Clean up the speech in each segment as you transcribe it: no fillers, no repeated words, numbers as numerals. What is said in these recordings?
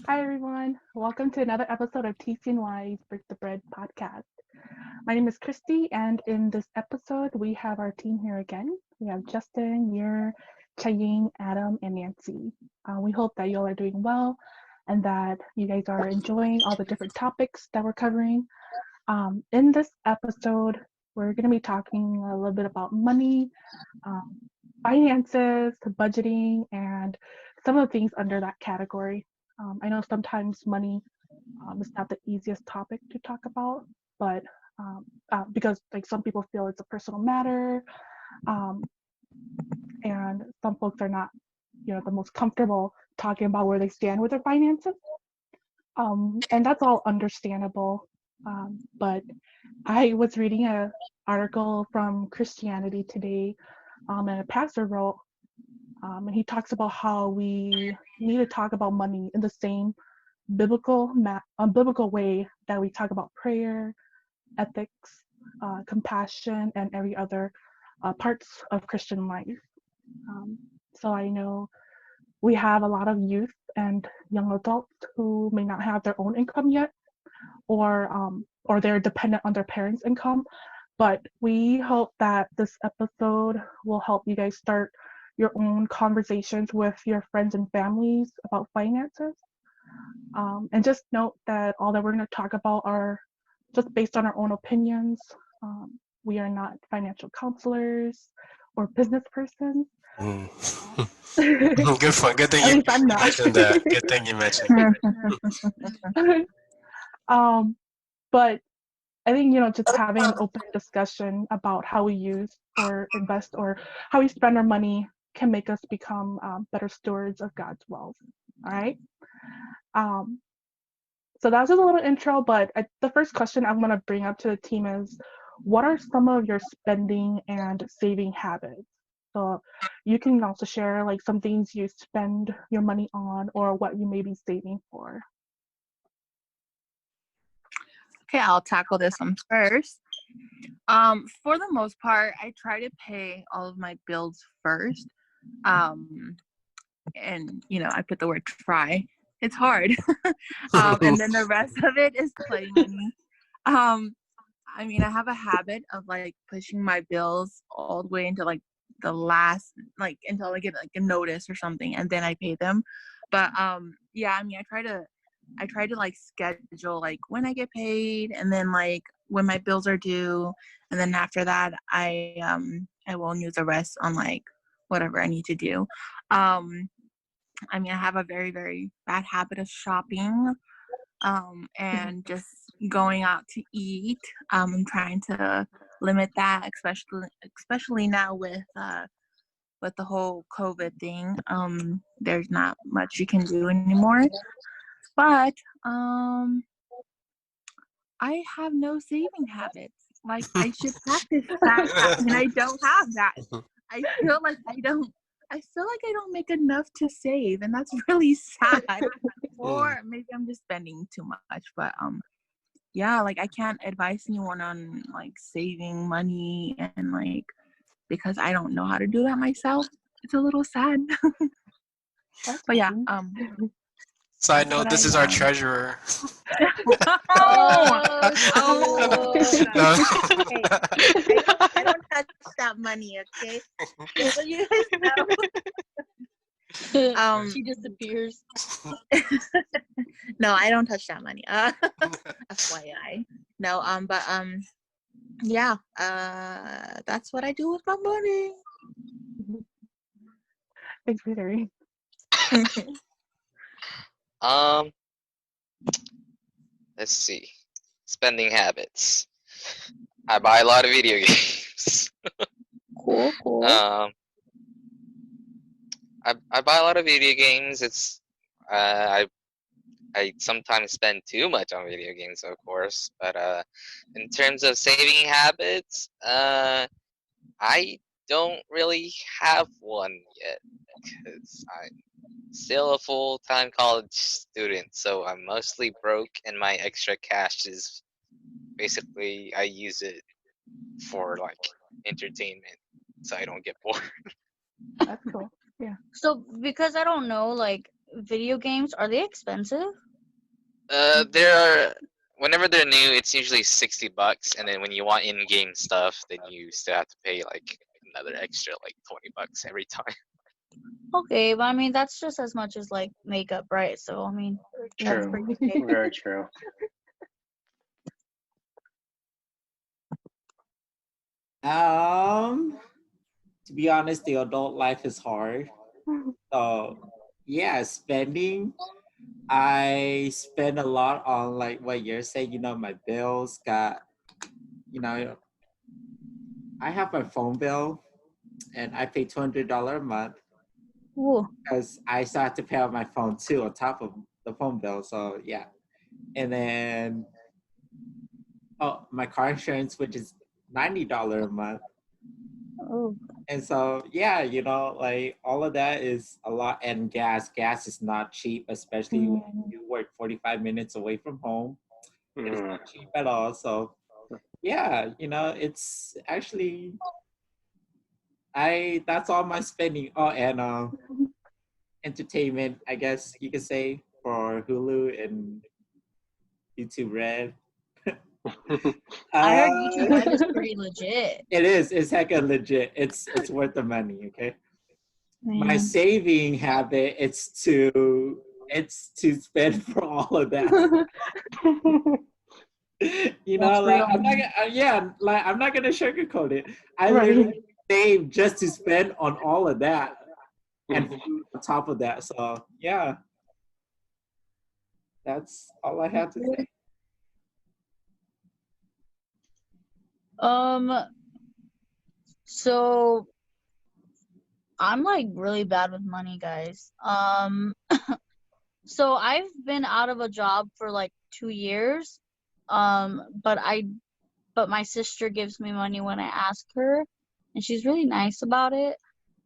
Hi, everyone. Welcome to another episode of TCNY's Break the Bread podcast. My name is Christy, and in this episode, we have our team here again. We have Justin, Yer, Chaying, Adam, and Nancy. We hope that you all are doing well and that you guys are enjoying all the different topics that we're covering. In this episode, we're going to be talking a little bit about money, um, finances, budgeting, and some of the things under that category. I know sometimes money is not the easiest topic to talk about, but because like some people feel it's a personal matter, um, and some folks are not, the most comfortable talking about where they stand with their finances, and that's all understandable. But I was reading a article from Christianity Today, and a pastor wrote, and he talks about how we need to talk about money in the same biblical way that we talk about prayer, ethics, compassion, and every other parts of Christian life. Um, so I know we have a lot of youth and young adults who may not have their own income yet, or they're dependent on their parents' income. But we hope that this episode will help you guys start your own conversations with your friends and families about finances. And just note that all that we're going to talk about are just based on our own opinions. We are not financial counselors or business persons. Mm. Good At fun. Good thing you least I'm not. mentioned that. Good thing you mentioned. um, but I think, just having an open discussion about how we use or invest or how we spend our money can make us become better stewards of God's wealth. All right. Um, so that's just a little intro, but the first question I want to bring up to the team is, what are some of your spending and saving habits? So you can also share like some things you spend your money on or what you may be saving for. Okay, I'll tackle this one first. For the most part, I try to pay all of my bills first. And I put the word try. It's hard. And then the rest of it is play money. I have a habit of like pushing my bills all the way into like the last, like until I get like a notice or something, and then I pay them. But yeah, I try to like schedule like when I get paid, and then like when my bills are due, and then after that I won't use the rest on like whatever I need to do. I have a very, very bad habit of shopping, and just going out to eat. I'm trying to limit that, especially now with the whole COVID thing. There's not much you can do anymore. But I have no saving habits. Like I should practice that, and I don't have that. I feel like I don't. I feel like I don't make enough to save, and that's really sad. Or maybe I'm just spending too much. But yeah, like I can't advise anyone on like saving money, and like because I don't know how to do that myself. It's a little sad. That's But yeah, fine. Side that's what note: I This is our treasurer. Oh, Oh, oh, No. hey, I don't touch that money, okay? Just so you guys know. she disappears. No, I don't touch that money. FYI. No, but yeah, that's what I do with my money. Thanks for sharing. Um, let's see. Spending habits. I buy a lot of video games. Cool. I buy a lot of video games. I sometimes spend too much on video games, of course. But in terms of saving habits, I don't really have one yet because I'm still a full-time college student, so I'm mostly broke, and my extra cash is basically I use it for like entertainment, so I don't get bored. That's cool. Yeah. So because I don't know, like video games, are they expensive? There are whenever they're new, it's usually $60, and then when you want in-game stuff, then you still have to pay like another extra like $20 every time. Okay, but I mean that's just as much as like makeup, right? So I mean that's True. pretty big. Very true. To be honest, the adult life is hard. So yeah, spending. I spend a lot on like what you're saying, my bills got, I have my phone bill and I pay $200 a month Ooh. because I still have to pay on my phone too on top of the phone bill. So yeah. And then my car insurance, which is $90 a month. Oh. And so, yeah, like all of that is a lot. And gas is not cheap, especially when you work 45 minutes away from home. It's not cheap at all. So, yeah, it's actually, that's all my spending. Oh, and entertainment, I guess you could say, for Hulu and YouTube Red. I heard YouTube Red is pretty legit. It is. It's hecka legit. It's worth the money. Okay. Man. My saving habit it's to spend for all of that. Like I'm not gonna sugarcoat it. I literally save just to spend on all of that and food on top of that. So yeah, that's all I have to say. So I'm like really bad with money, guys. So I've been out of a job for like 2 years. But my sister gives me money when I ask her, and she's really nice about it.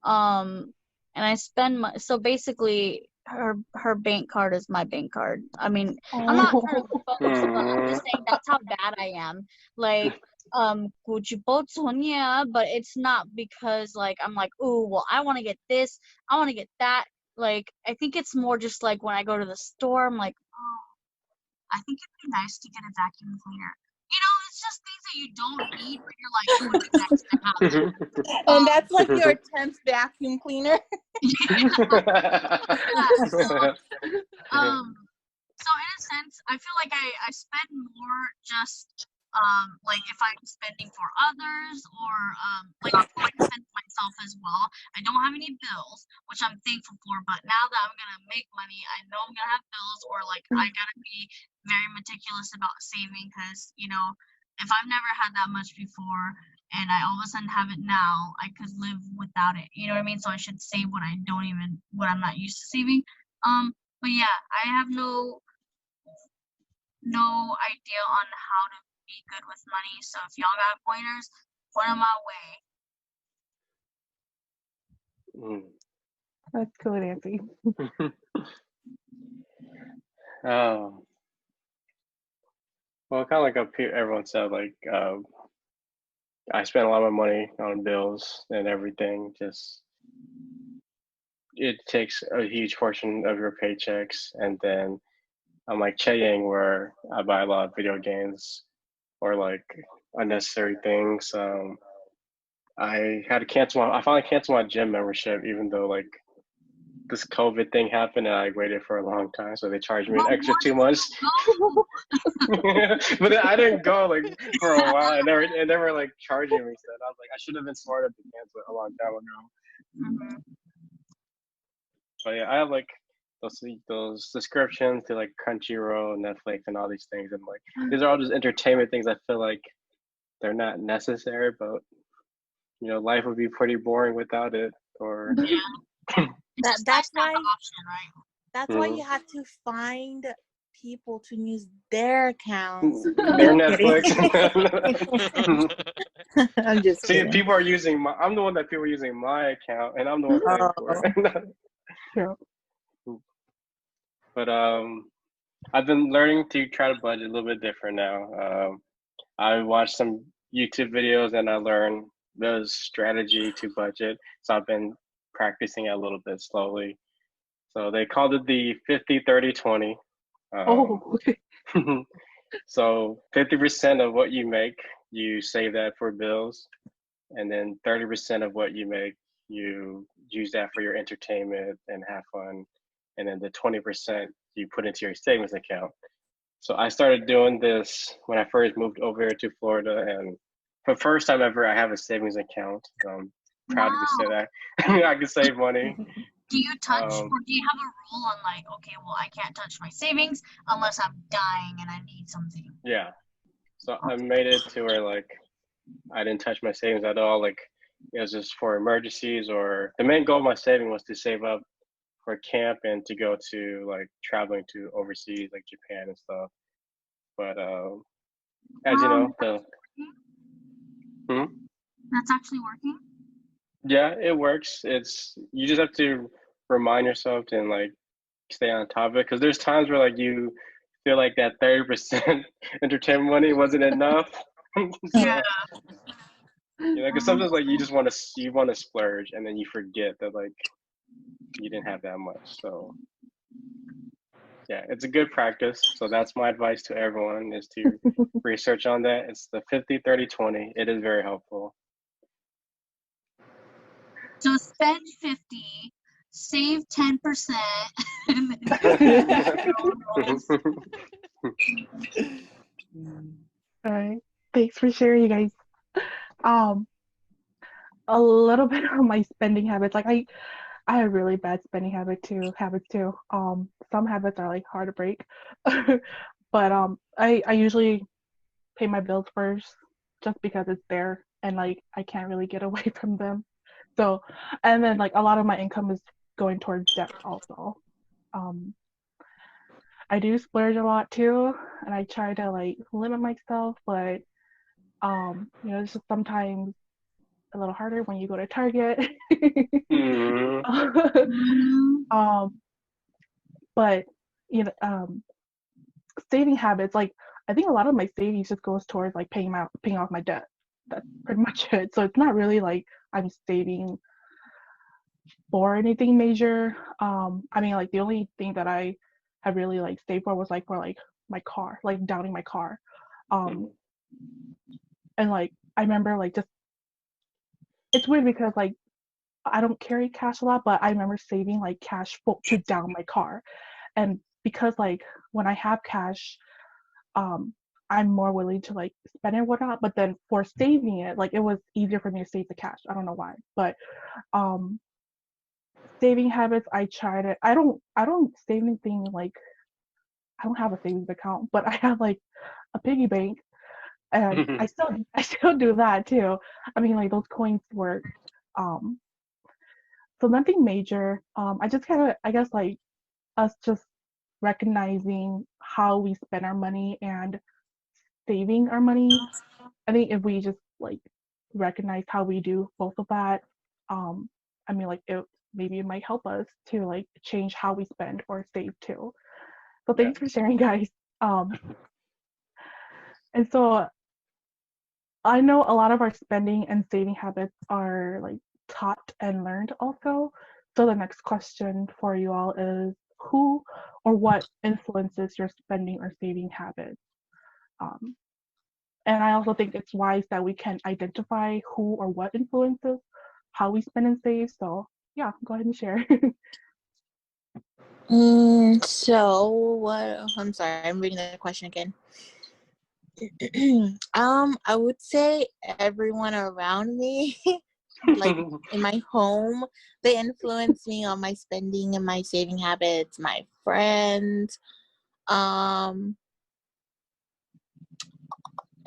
And I spend so basically her bank card is my bank card. I mean, I'm not trying to boast, but I'm just saying that's how bad I am. Like, yeah, but it's not because like I'm like, oh well, I want to get this, I want to get that. Like, I think it's more just like when I go to the store, I'm like, oh, I think it'd be nice to get a vacuum cleaner. It's just things that you don't need, but you're like, oh, it'd be nice to have them. And that's like your 10th vacuum cleaner. So in a sense, I feel like I spend more just like if I'm spending for others or like I feel like I spend for myself as well. I don't have any bills, which I'm thankful for, but now that I'm gonna make money, I know I'm gonna have bills or like I gotta be very meticulous about saving because if I've never had that much before and I all of a sudden have it now, I could live without it. You know what I mean? So I should save what I'm not used to saving. But yeah, I have no idea on how to be good with money. So if y'all got pointers, point them my way. That's cool, Nancy. Oh. Well, kind of like everyone said, like I spend a lot of money on bills and everything. Just it takes a huge portion of your paychecks, and then I'm like Che-Yang, where I buy a lot of video games or like unnecessary things. I finally canceled my gym membership, even though like this COVID thing happened and I waited for a long time, so they charged me an extra 2 months. But then I didn't go like for a while, and they were like charging me. So I was like, I should have been smarter to cancel it a long time ago. But yeah, I have like those subscriptions to like Crunchyroll, Netflix, and all these things, and like these are all just entertainment things. I feel like they're not necessary, but life would be pretty boring without it. Or That's why option, right? That's why you have to find people to use their accounts. Their Netflix. I'm just See, kidding. people are using I'm the one that people are using my account, and I'm the one paying for it. Yeah. But I've been learning to try to budget a little bit different now. I watched some YouTube videos and I learned the strategy to budget. So I've been practicing it a little bit slowly. So they called it the 50-30-20. Oh, So 50% of what you make, you save that for bills, and then 30% of what you make, you use that for your entertainment and have fun, and then the 20% you put into your savings account. So I started doing this when I first moved over here to Florida, and for the first time ever, I have a savings account. So I'm proud to say Wow. that I can save money. Do you touch, or Um, do you have a rule on like, okay, well, I can't touch my savings unless I'm dying and I need something? yeah. So I made it to where like I didn't touch my savings at all. Like it was just for emergencies, or the main goal of my saving was to save up for camp and to go to like traveling to overseas, like Japan and stuff. But as you Wow, know, that's the working. hmm? That's actually working. Yeah, it works. It's you just have to remind yourself and like stay on top of it because there's times where like you feel like that 30% entertainment money wasn't enough. Yeah. So you know, because sometimes like you want to splurge and then you forget that like you didn't have that much. So yeah, it's a good practice. So that's my advice to everyone is to research on that. It's the 50-30-20. It is very helpful. So spend 50, save 10%, and then all right. Thanks for sharing, you guys. Um, a little bit on my spending habits. Like I have really bad spending habits too. Some habits are like hard to break. But I usually pay my bills first just because it's there and like I can't really get away from them. So, and then like a lot of my income is going towards debt also. Um, I do splurge a lot too, and I try to like limit myself, but you know, it's just sometimes a little harder when you go to Target. Mhm. Mhm. But you know, saving habits, like I think a lot of my savings just goes towards like paying off my debt. That's pretty much it. So it's not really like I'm saving for anything major. I mean, like the only thing that I have really like saved for like my car, like downing my car. Um, and like I remember like just it's weird because like I don't carry cash a lot, but I remember saving like cash to down my car. And because like when I have cash, um, I'm more willing to like spend it and whatnot. But then for saving it, like it was easier for me to save the cash. I don't know why, but um, saving habits, I don't save anything like I don't have a savings account, but I have like a piggy bank, and I still do that too. I mean, like those coins work. Um, so nothing major. I just kind of I guess like us just recognizing how we spend our money and saving our money. I think if we just like recognize how we do both of that, um, I mean like it might help us to like change how we spend or save too. So Yeah. thanks for sharing, guys. Um, and so I know a lot of our spending and saving habits are like taught and learned also. So the next question for you all is who or what influences your spending or saving habits? Um, and I also think it's wise that we can identify who or what influences how we spend and save. So yeah, go ahead and share. So what? I'm sorry, I'm reading the question again. I would say everyone around me, like in my home, they influence me on my spending and my saving habits. My friends. Um,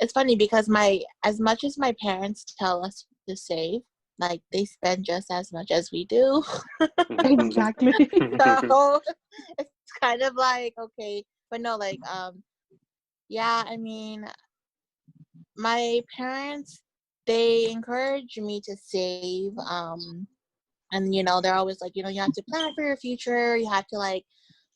it's funny because as much as my parents tell us to save, like they spend just as much as we do. Exactly. So it's kind of like okay, but no, like yeah, I mean, my parents, they encourage me to save, and they're always like, you have to plan for your future, you have to like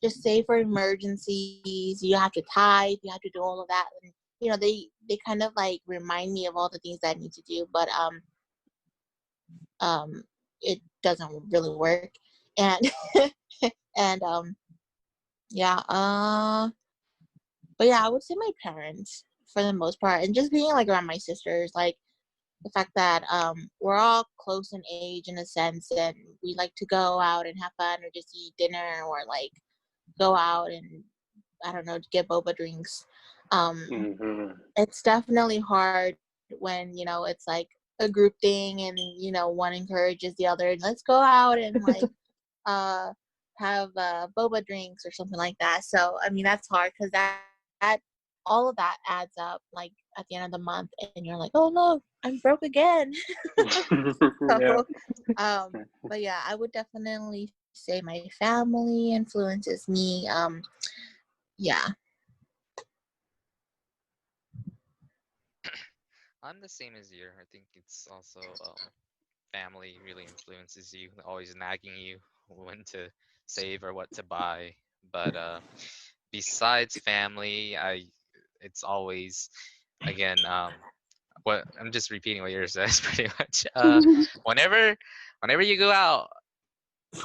just save for emergencies, you have to tithe, you have to do all of that. And they kind of like remind me of all the things that I need to do, but it doesn't really work. And And yeah, but yeah, I would say my parents for the most part, and just being like around my sisters, like the fact that we're all close in age in a sense, and we like to go out and have fun or just eat dinner or like go out and I don't know, get boba drinks. Hmm. It's definitely hard when, it's like a group thing and, one encourages the other, let's go out and like uh have boba drinks or something like that. So, I mean, that's hard because that all of that adds up like at the end of the month and you're like, oh no, I'm broke again. Yeah. So, but yeah, I would definitely say my family influences me. Yeah. I'm the same as you. I think it's also family really influences you, always nagging you when to save or what to buy. But besides family, it's always again what I'm just repeating what yours says pretty much. Whenever whenever you go out,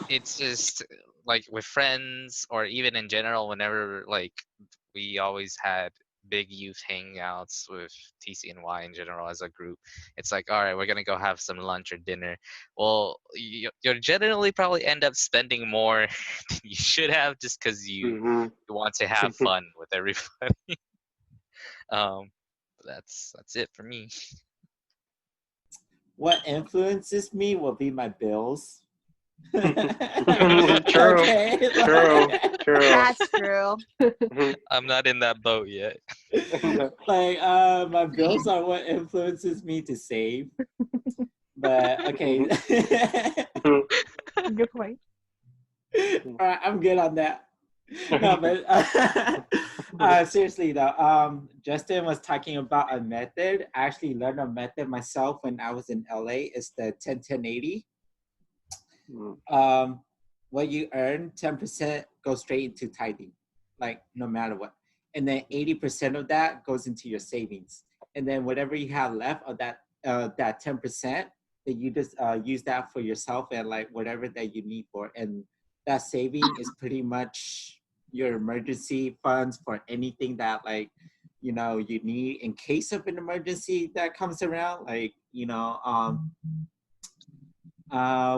it's just like with friends or even in general, whenever like we always had big youth hangouts with TCNY in general as a group. It's like, all right, we're gonna go have some lunch or dinner. Well, you'll generally probably end up spending more than you should have just because you Hmm. want to have fun with everybody. um, that's it for me. What influences me will be my bills. True. Okay. True. True. That's true. I'm not in that boat yet. Like my bills are what influences me to save. But okay. Good point. All right, I'm good on that. No, but seriously though, Justin was talking about a method. I actually learned a method myself when I was in LA. It's the 10-10-80. What you earn, 10% goes straight into tithing, like no matter what. And then 80% of that goes into your savings. And then whatever you have left of that 10%, that you just use that for yourself and like whatever that you need for. And that saving is pretty much your emergency funds for anything that like, you need in case of an emergency that comes around. Like,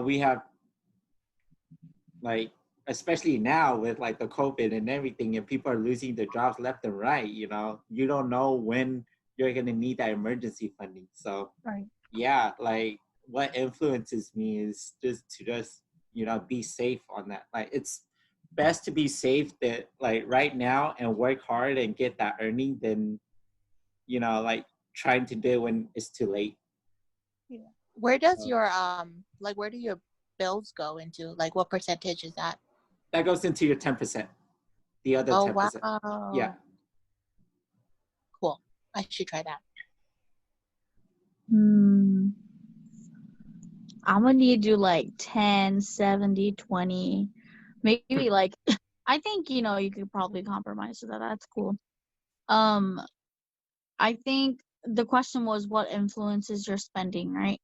we have like, especially now with like the COVID and everything, and people are losing their jobs left and right, you don't know when you're going to need that emergency funding. So Right. yeah, like what influences me is just to be safe on that. Like it's best to be safe that like right now and work hard and get that earning than like trying to do it when it's too late. Yeah. Where does your like where do your bills go into? Like what percentage is that? That goes into your 10%. The other Oh 10%. wow. Yeah. Cool. I should try that. I'm gonna need to do like 10, 70, 20. Maybe like I think you could probably compromise so that's cool. I think the question was what influences your spending, right?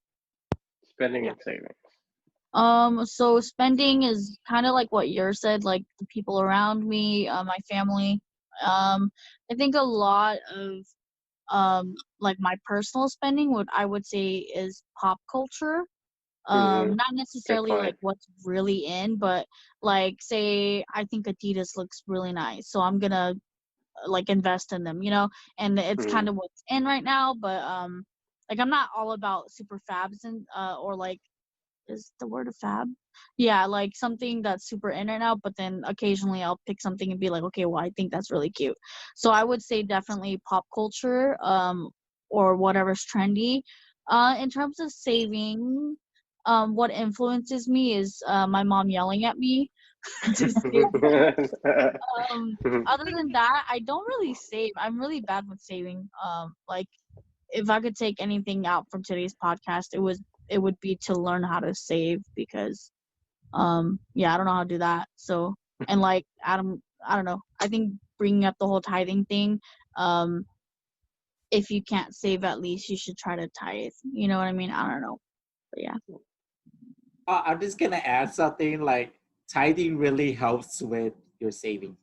Spending Yeah. and saving. So spending is kind of like what yours said, like the people around me, my family. I think a lot of like my personal spending, what I would say is pop culture. Mhm. Not Good necessarily like point. what's really in, but like say I think Adidas looks really nice, so I'm gonna like invest in them, and it's kind Mhm. of what's in right now. But like I'm not all about super fabs and or like is the word a fab? Yeah, like something that's super in right now, but then occasionally I'll pick something and be like, okay, well, I think that's really cute. So I would say definitely pop culture, or whatever's trendy. In terms of saving, what influences me is my mom yelling at me to save. Other than that, I don't really save. I'm really bad with saving. Like if I could take anything out from today's podcast, it would be to learn how to save because yeah, I don't know how to do that. So, and like Adam, I don't know. I think bringing up the whole tithing thing, if you can't save, at least you should try to tithe. You know what I mean? I don't know. But yeah. I'm just gonna add something like tithing really helps with your saving.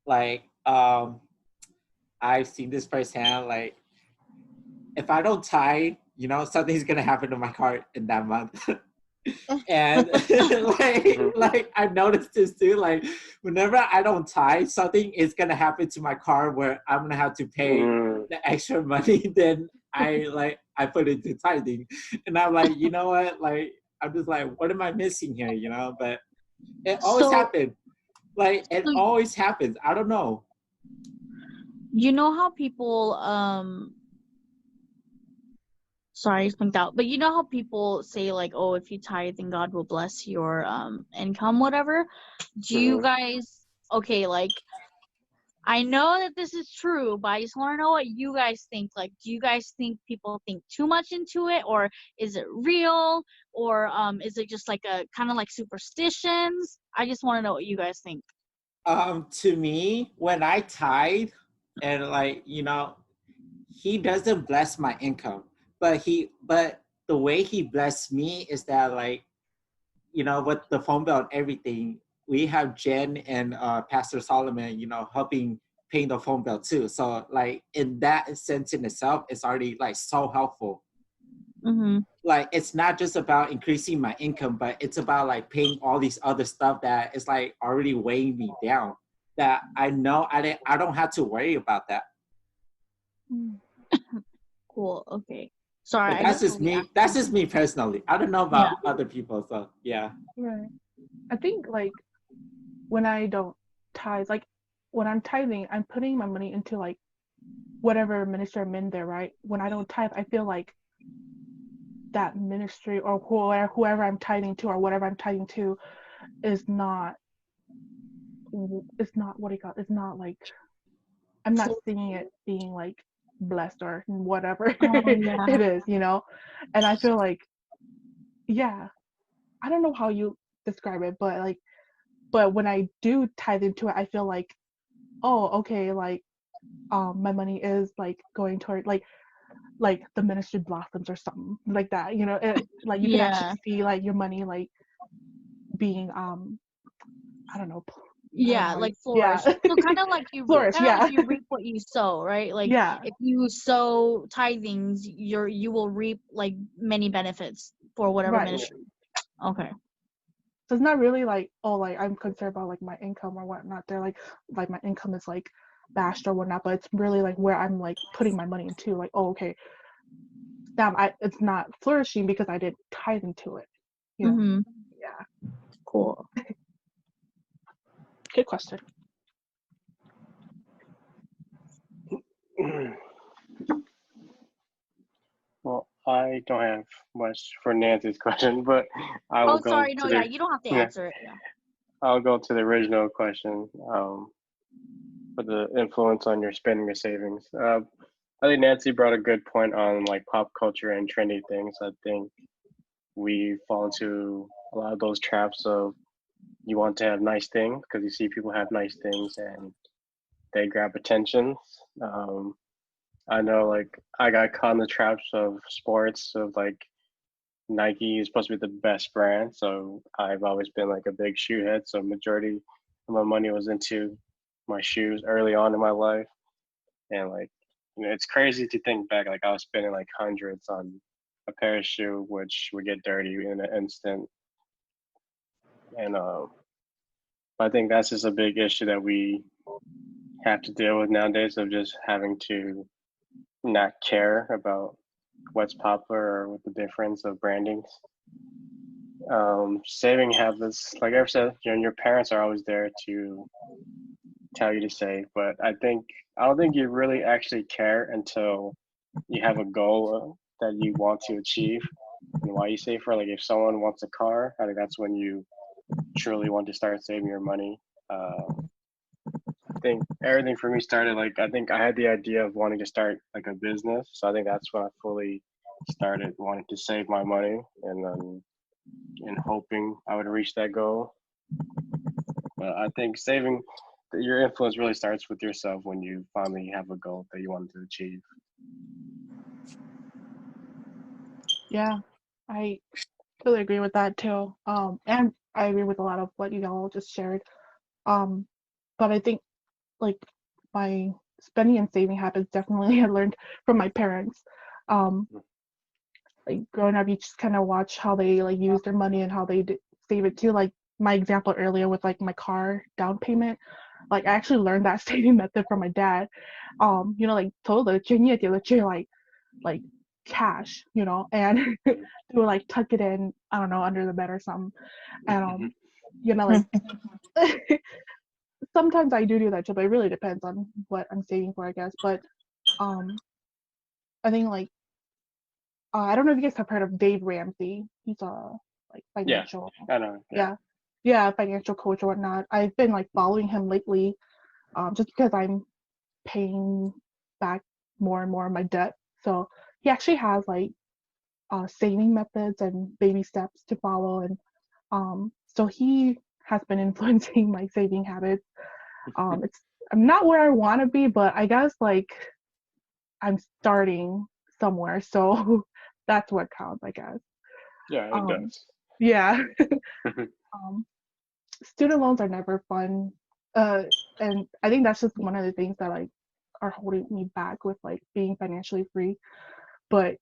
Like, I've seen this firsthand. Like, if I don't tithe, you know, something's gonna happen to my cart in that month. And like I've noticed this too. Like, whenever I don't tithe, something is gonna happen to my car where I'm gonna have to pay the extra money than I put into tithing. And I'm like, you know what? Like, I'm just like, what am I missing here? You know, but it always So, happened. Like, it so always happens. I don't know. you know how people sorry, I spaced out. But you know how people say like, oh, if you tithe, then God will bless your income, whatever. Do you guys okay? Like, I know that this is true, but I just want to know what you guys think. Like, do you guys think people think too much into it, or is it real, or is it just like a kind of like superstitions? I just want to know what you guys think. To me, when I tithe, and like, you know, he doesn't bless my income, but the way he blessed me is that, like, you know, with the phone bill and everything, we have Jen and Pastor Solomon, you know, helping paying the phone bill too. So like, in that sense in itself, it's already like so helpful. Mm-hmm. Like, it's not just about increasing my income, but it's about like paying all these other stuff that is like already weighing me down, that I know I don't have to worry about that. Cool. Okay. Sorry. But that's just me. That's just me personally. I don't know about other people. So yeah. Right. I think like when I don't tithe, like when I'm tithing, I'm putting my money into like whatever ministry I'm in there, right? When I don't tithe, I feel like that ministry or whoever I'm tithing to or whatever I'm tithing to is not, it's not, what do you call it? It's not like, I'm not seeing it being like blessed or whatever it is, you know? And I feel like, yeah, I don't know how you describe it, but like, but when I do tithe into it, I feel like, oh, okay, like, my money is like going toward like the ministry blossoms or something like that, you know? It, like you can actually see like your money like being I don't know. Like flourish. Yeah. So kind of like you Flourish, kind of yeah. like you reap what you sow, right? Like if you sow tithings, you will reap like many benefits for whatever ministry. Okay. So it's not really like, oh, like I'm concerned about like my income or whatnot. They're like my income is like bashed or whatnot, but it's really like where I'm like putting my money into. Like, oh, okay, damn, it's not flourishing because I did tithe into it. You know? Yeah. Cool. Good question. Well, I don't have much for Nancy's question, but I will go. Sorry, no, yeah, you don't have to answer it. Yeah. I'll go to the original question. For the influence on your spending or savings. I think Nancy brought a good point on like pop culture and trendy things. I think we fall into a lot of those traps of you want to have nice things because you see people have nice things and they grab attention. I know like I got caught in the traps of sports of like Nike is supposed to be the best brand, so I've always been like a big shoe head. So majority of my money was into my shoes early on in my life, and like, you know, it's crazy to think back. Like I was spending like hundreds on a pair of shoe, which would get dirty in an instant. And I think that's just a big issue that we have to deal with nowadays, of just having to not care about what's popular or what the difference of brandings. Saving habits, like I've said, you know, your parents are always there to tell you to save, but I don't think you really actually care until you have a goal that you want to achieve and why you save for. Like if someone wants a car, I think that's when you truly want to start saving your money. I think everything for me started like, I think I had the idea of wanting to start like a business, so I think that's when I fully started wanting to save my money and hoping I would reach that goal. But I think saving, your influence really starts with yourself when you finally have a goal that you want to achieve. Yeah, I totally agree with that too. And I agree with a lot of what you all just shared. But I think like my spending and saving habits definitely I learned from my parents. Um, like growing up, you just kind of watch how they like use their money and how they save it too. Like my example earlier with like my car down payment, like I actually learned that saving method from my dad. You know, like 投了捐业点了就 like cash, you know, and they would like tuck it in, I don't know, under the bed or something. And you know, like sometimes I do that too, but it really depends on what I'm saving for, I guess. But I think like I don't know if you guys have heard of Dave Ramsey. He's a like Yeah, financial, I know. yeah, financial coach or whatnot. I've been like following him lately, just because I'm paying back more and more of my debt. So he actually has like saving methods and baby steps to follow, and so he has been influencing my saving habits. It's I'm not where I want to be, but I guess like I'm starting somewhere, so that's what counts, I guess. Yeah, it Um, does. yeah. Student loans are never fun, and I think that's just one of the things that like are holding me back with like being financially free. But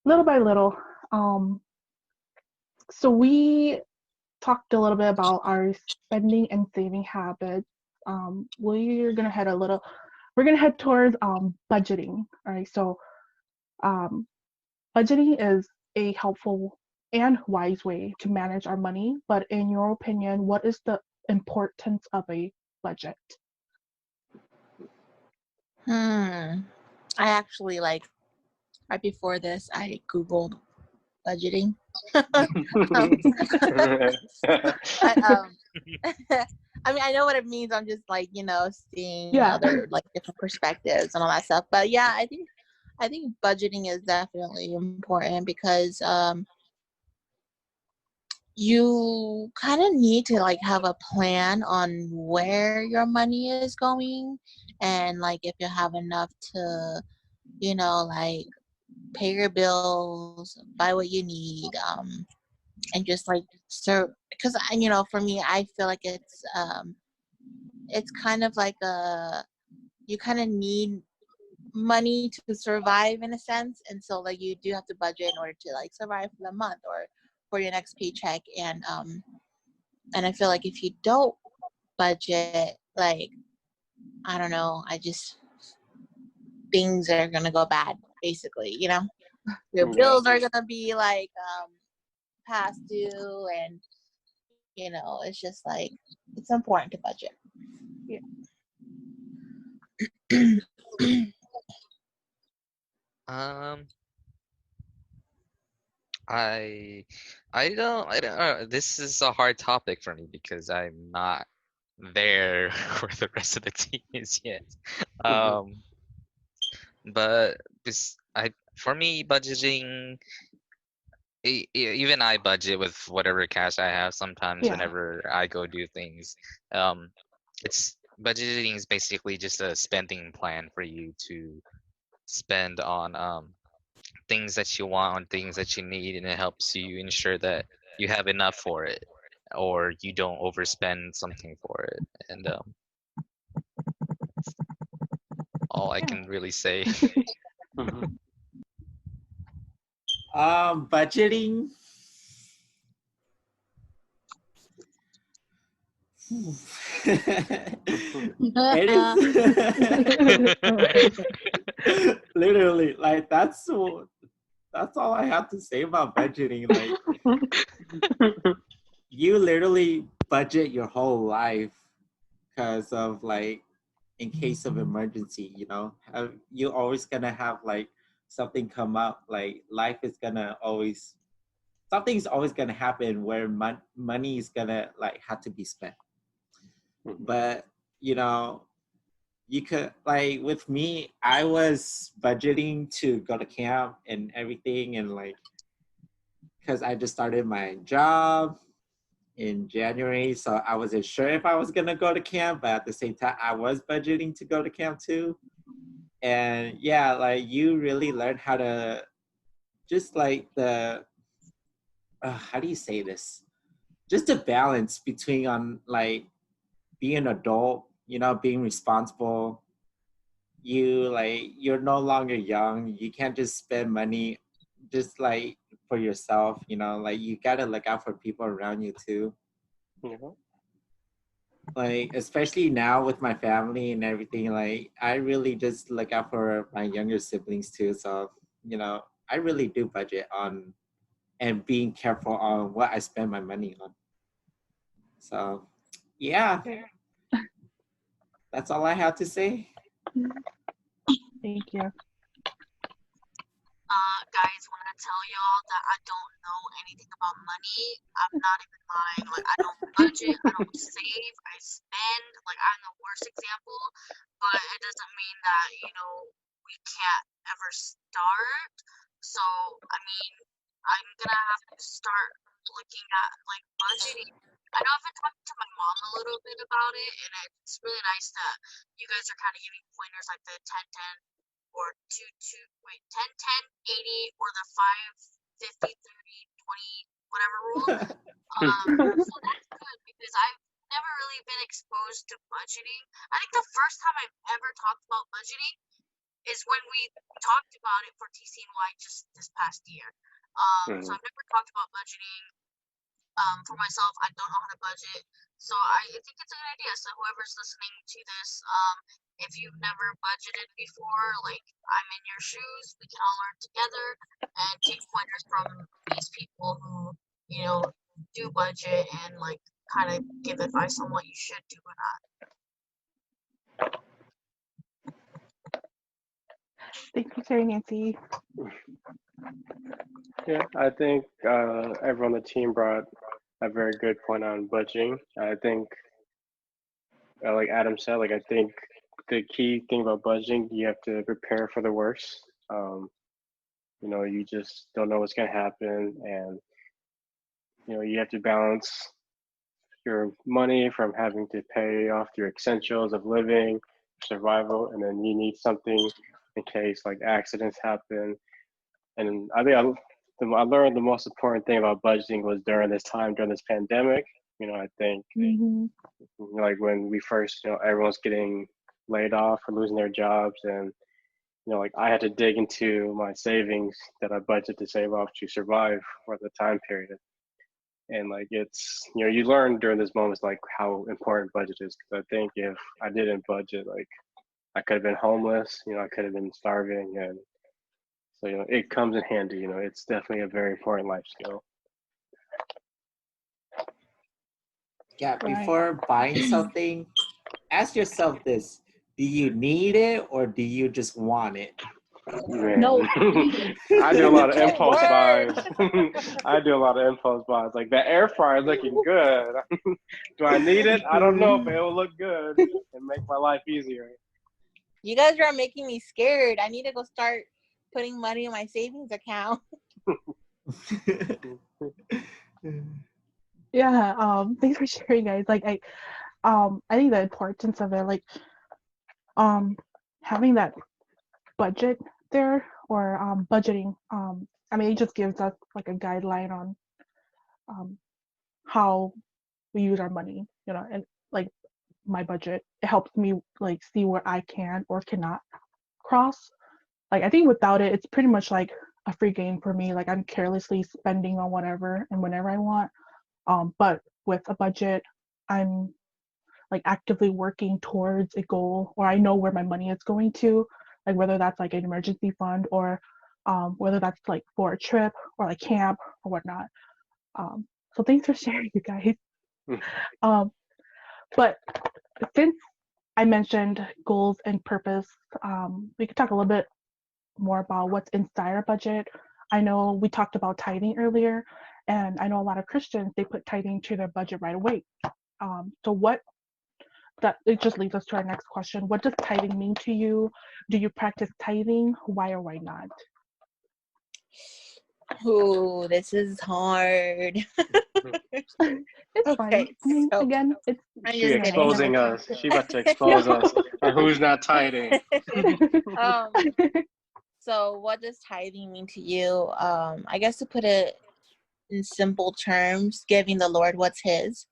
little by little, so we talked a little bit about our spending and saving habits. We're gonna head towards budgeting. All right, so um, budgeting is a helpful and wise way to manage our money, but in your opinion, what is the importance of a budget? I actually like right before this, I googled budgeting. um, but, I mean, I know what it means. I'm just like seeing Yeah. other like different perspectives and all that stuff. But yeah, I think budgeting is definitely important because you kind of need to like have a plan on where your money is going, and like if you have enough to like pay your bills, buy what you need, and just like because for me I feel like it's kind of like you kind of need money to survive in a sense, and so like you do have to budget in order to like survive for the month or for your next paycheck. And I feel like if you don't budget, like I don't know, things are gonna go bad basically, your bills are gonna be like past due, and it's just like it's important to budget. Yeah. Um, I don't know. This is a hard topic for me because I'm not there where the rest of the team is yet. But for me, budgeting, even I budget with whatever cash I have sometimes Yeah. whenever I go do things. It's budgeting is basically just a spending plan for you to spend on things that you want, on things that you need, and it helps you ensure that you have enough for it or you don't overspend something for it. And all I can really say. Budgeting. It is literally like that's all I have to say about budgeting. Like you literally budget your whole life because of like in case of emergency, you always gonna have like something come up. Like life is gonna always something's always gonna happen where money is gonna like have to be spent. But you could like with me, I was budgeting to go to camp and everything, and like because I just started my job in January, so I wasn't sure if I was gonna go to camp, but at the same time I was budgeting to go to camp too. And yeah, like you really learn how to just like the how do you say this? just a balance between on like being an adult, being responsible. You're no longer young. You can't just spend money just like for yourself, like you gotta look out for people around you too. Like especially now with my family and everything, like I really just look out for my younger siblings too. So, I really do budget on and being careful on what I spend my money on. So yeah, that's all I have to say. Thank you. Guys, want to tell y'all that I don't know anything about money. I'm not even lying. Like, I don't budget, I don't save, I spend. Like, I'm the worst example, but it doesn't mean that, we can't ever start. So, I mean, I'm gonna have to start looking at, like, budgeting. I know I've been talking to my mom a little bit about it, and it's really nice that you guys are kind of giving pointers like the 10-10 or 2-2, 10-10, 80, or the 5-50, 30, 20, whatever rule. So that's good because I've never really been exposed to budgeting. I think the first time I've ever talked about budgeting is when we talked about it for TCNY just this past year. So I've never talked about budgeting for myself. I don't know how to budget. So I think it's a good idea. So whoever's listening to this, if you've never budgeted before, like I'm in your shoes, we can all learn together and take pointers from these people who, do budget and like kind of give advice on what you should do or not. Thank you, Sarah Nancy. Yeah, I think everyone on the team brought a very good point on budgeting. I think, like Adam said, like I think the key thing about budgeting, you have to prepare for the worst. You just don't know what's gonna happen, and you have to balance your money from having to pay off your essentials of living, survival, and then you need something in case like accidents happen. And I think I learned the most important thing about budgeting was during this pandemic. I think like when we first, everyone's getting laid off or losing their jobs, and like I had to dig into my savings that I budgeted to save off to survive for the time period. And like it's, you learn during this moments like how important budget is. Because I think if I didn't budget, like I could have been homeless. I could have been starving, and so it comes in handy. It's definitely a very important life skill. Yeah, before buying something, ask yourself this: do you need it or do you just want it? Man. No. I do a lot of impulse buys. Like that air fryer is looking good. Do I need it? I don't know, but it will look good and make my life easier. You guys are making me scared. I need to go start putting money in my savings account. Yeah, thanks for sharing, guys. Like I think the importance of it, like having that budget there, or budgeting, I mean, it just gives us like a guideline on how we use our money, and like my budget, it helps me like see where I can or cannot cross. Like I think without it, it's pretty much like a free game for me. Like I'm carelessly spending on whatever and whenever I want. But with a budget, I'm like actively working towards a goal, or I know where my money is going to, like whether that's like an emergency fund, or whether that's like for a trip or like camp or whatnot. So thanks for sharing, you guys. But since I mentioned goals and purpose, we could talk a little bit more about what's inside our budget. I know we talked about tithing earlier, and I know a lot of Christians, they put tithing to their budget right away. So it just leads us to our next question. What does tithing mean to you? Do you practice tithing? Why or why not? Ooh, this is hard. It's fine. I mean, so again, it's She exposing us. She about to expose us on who's not tithing. So what does tithing mean to you? I guess to put it in simple terms, giving the Lord what's His.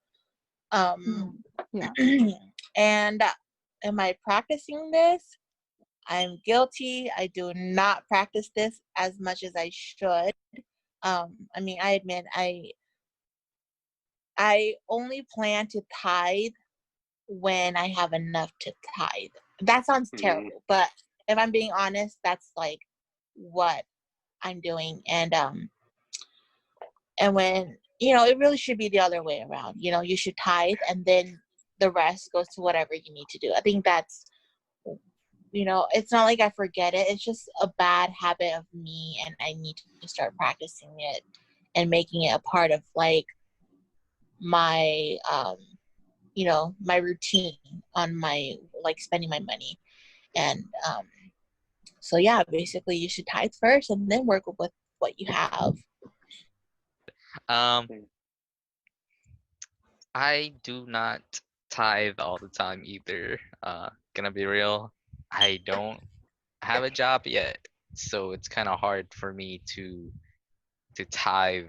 Yeah. And am I practicing this? I'm guilty. I do not practice this as much as I should. I mean, I admit I only plan to tithe when I have enough to tithe. That sounds terrible, but if I'm being honest, that's like what I'm doing. And when, you know, it really should be the other way around. You know, you should tithe and then the rest goes to whatever you need to do. I think that's, you know, it's not like I forget it. It's just a bad habit of me, and I need to start practicing it and making it a part of like my you know, my routine on my like spending my money. And so yeah, basically you should tithe first and then work with what you have. I do not tithe all the time either. Gonna be real, I don't have a job yet, so it's kind of hard for me to tithe,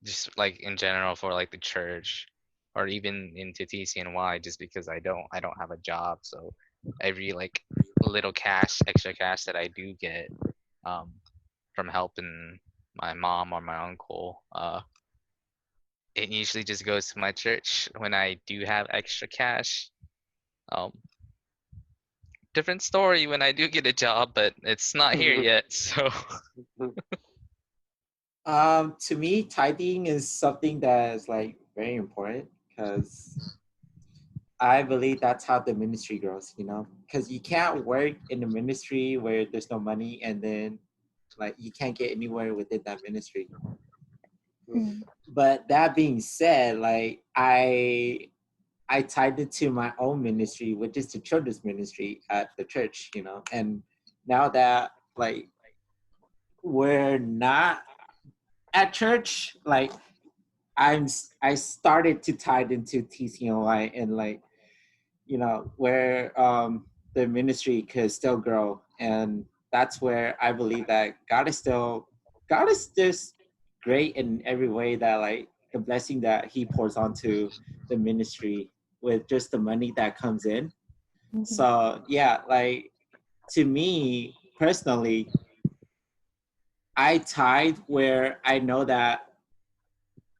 just like in general for like the church or even into TCNY, just because I don't have a job. So every like little extra cash that I do get from helping my mom or my uncle, it usually just goes to my church when I do have extra cash. Different story when I do get a job, but it's not here yet, so. To me, tithing is something that is like very important, because I believe that's how the ministry grows, you know, because you can't work in a ministry where there's no money, and then like you can't get anywhere within that ministry. But that being said, like I tied it to my own ministry, which is the children's ministry at the church, you know. And now that like we're not at church, like I started to tie it into TCNY, and like, you know, where the ministry could still grow. And that's where I believe that God is just great in every way, that like the blessing that He pours onto the ministry with just the money that comes in. So yeah, like to me personally, I tithe where I know that,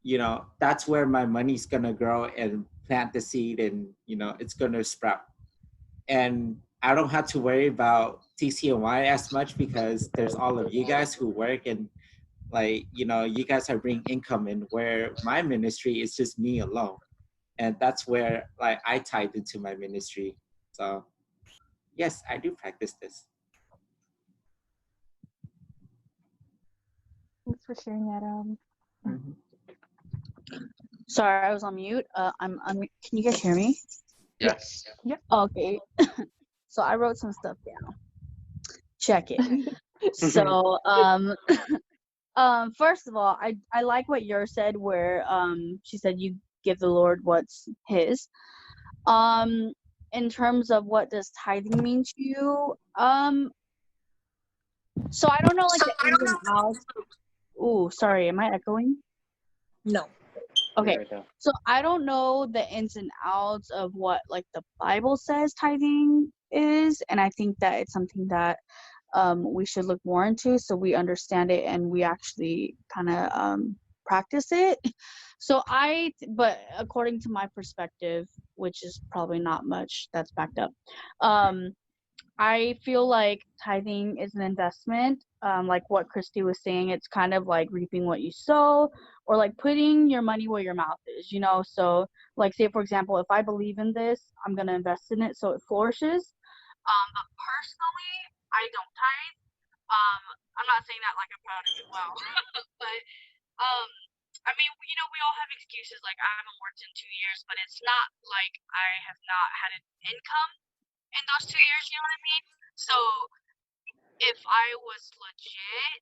you know, that's where my money's gonna grow and plant the seed, and you know, it's gonna sprout. And I don't have to worry about TCNY as much, because there's all of you guys who work, and like, you know, you guys are bringing income in, where my ministry is just me alone. And that's where like I tied into my ministry. So yes, I do practice this. Thanks for sharing, Adam. Sorry, I was on mute. I'm can you guys hear me? Yes. Yep. Okay. So I wrote some stuff down. Check it. So first of all, I like what Yer said, where she said you give the Lord what's His. In terms of what does tithing mean to you, so I don't know like the ins and outs. Ooh, sorry, am I echoing? No. Okay, Yeah. so I don't know the ins and outs of what like the Bible says tithing is, and I think that it's something that we should look more into, so we understand it and we actually kind of practice it. So but according to my perspective, which is probably not much that's backed up, I feel like tithing is an investment. Like what Christy was saying, it's kind of like reaping what you sow, or like putting your money where your mouth is, you know? So like, say for example, if I believe in this, I'm going to invest in it so it flourishes. But personally, I don't tithe. I'm not saying that like I'm proud of it, well, but I mean, you know, we all have excuses. Like, I haven't worked in 2 years, but it's not like I have not had an income in those 2 years, you know what I mean? So if I was legit,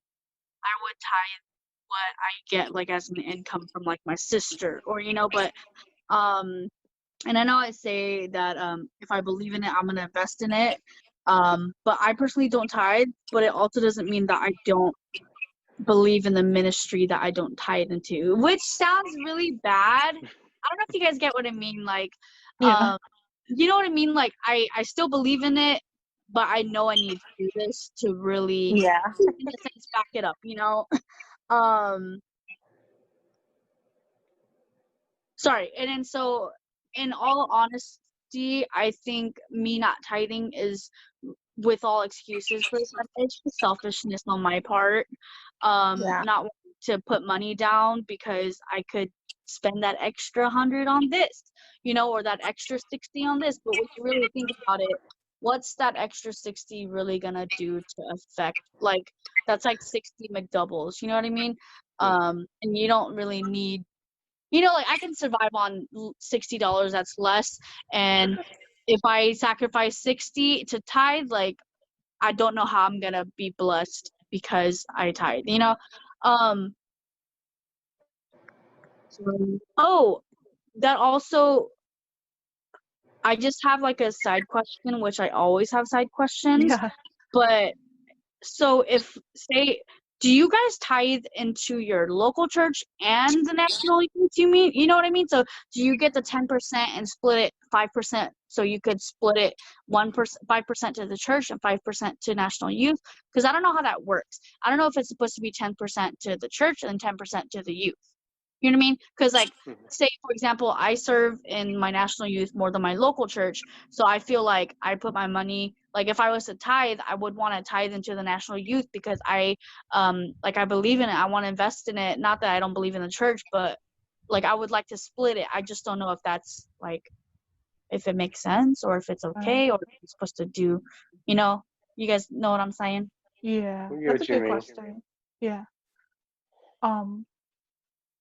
I would tithe what I get like as an income from like my sister, or you know, but and I know I say that if I believe in it, I'm gonna invest in it. But I personally don't tithe, but it also doesn't mean that I don't believe in the ministry that I don't tithe into, which sounds really bad. I don't know if you guys get what I mean. Like, Yeah. you know what I mean? Like, I still believe in it, but I know I need to do this to really, Yeah. in a sense, back it up, you know? Sorry. And then so, in all honesty, I think me not tithing is with all excuses for this. It's just selfishness on my part. Yeah. Not wanting to put money down because I could spend that extra 100 on this, you know, or that extra 60 on this. But when you really think about it, what's that extra 60 really gonna do to affect? Like, that's like 60 McDoubles, you know what I mean? And you don't really need, you know, like I can survive on $60, that's less. And if I sacrifice 60 to tithe, like, I don't know how I'm gonna be blessed because I tithe, you know? Oh, that also, I just have like a side question, which I always have side questions. Yeah. But so if, say, do you guys tithe into your local church and the national youth? You know what I mean? So do you get the 10% and split it 5%? So you could split it 5% to the church and 5% to national youth? Because I don't know how that works. I don't know if it's supposed to be 10% to the church and 10% to the youth. You know what I mean? Because, like, say, for example, I serve in my national youth more than my local church. So I feel like I put my money, like, if I was to tithe, I would want to tithe into the national youth because I believe in it. I want to invest in it. Not that I don't believe in the church, but, like, I would like to split it. I just don't know if that's, like, if it makes sense or if it's okay or if you're supposed to do, you know, you guys know what I'm saying? Yeah. We get That's a what you good mean. question. Yeah.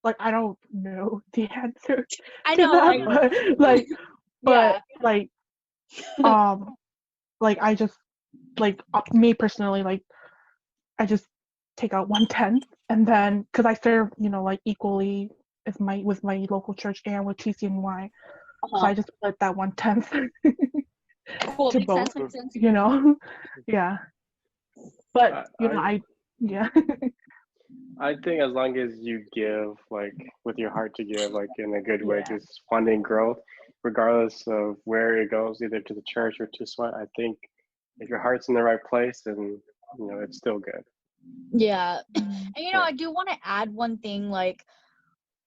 Like, I don't know the answer I to know, that, like, but yeah. like I just, like, me personally, like, I just take out 1/10, and then because I serve, you know, like, equally with my local church and with TCNY, so I just split that 1/10 Cool, to makes both, sense. you know. Yeah. But you know, yeah. I think as long as you give, like, with your heart to give, like, in a good way, Yeah. just funding growth, regardless of where it goes, either to the church or to SWAT, I think if your heart's in the right place, then, you know, it's still good. Yeah. And you know, I do want to add one thing. Like,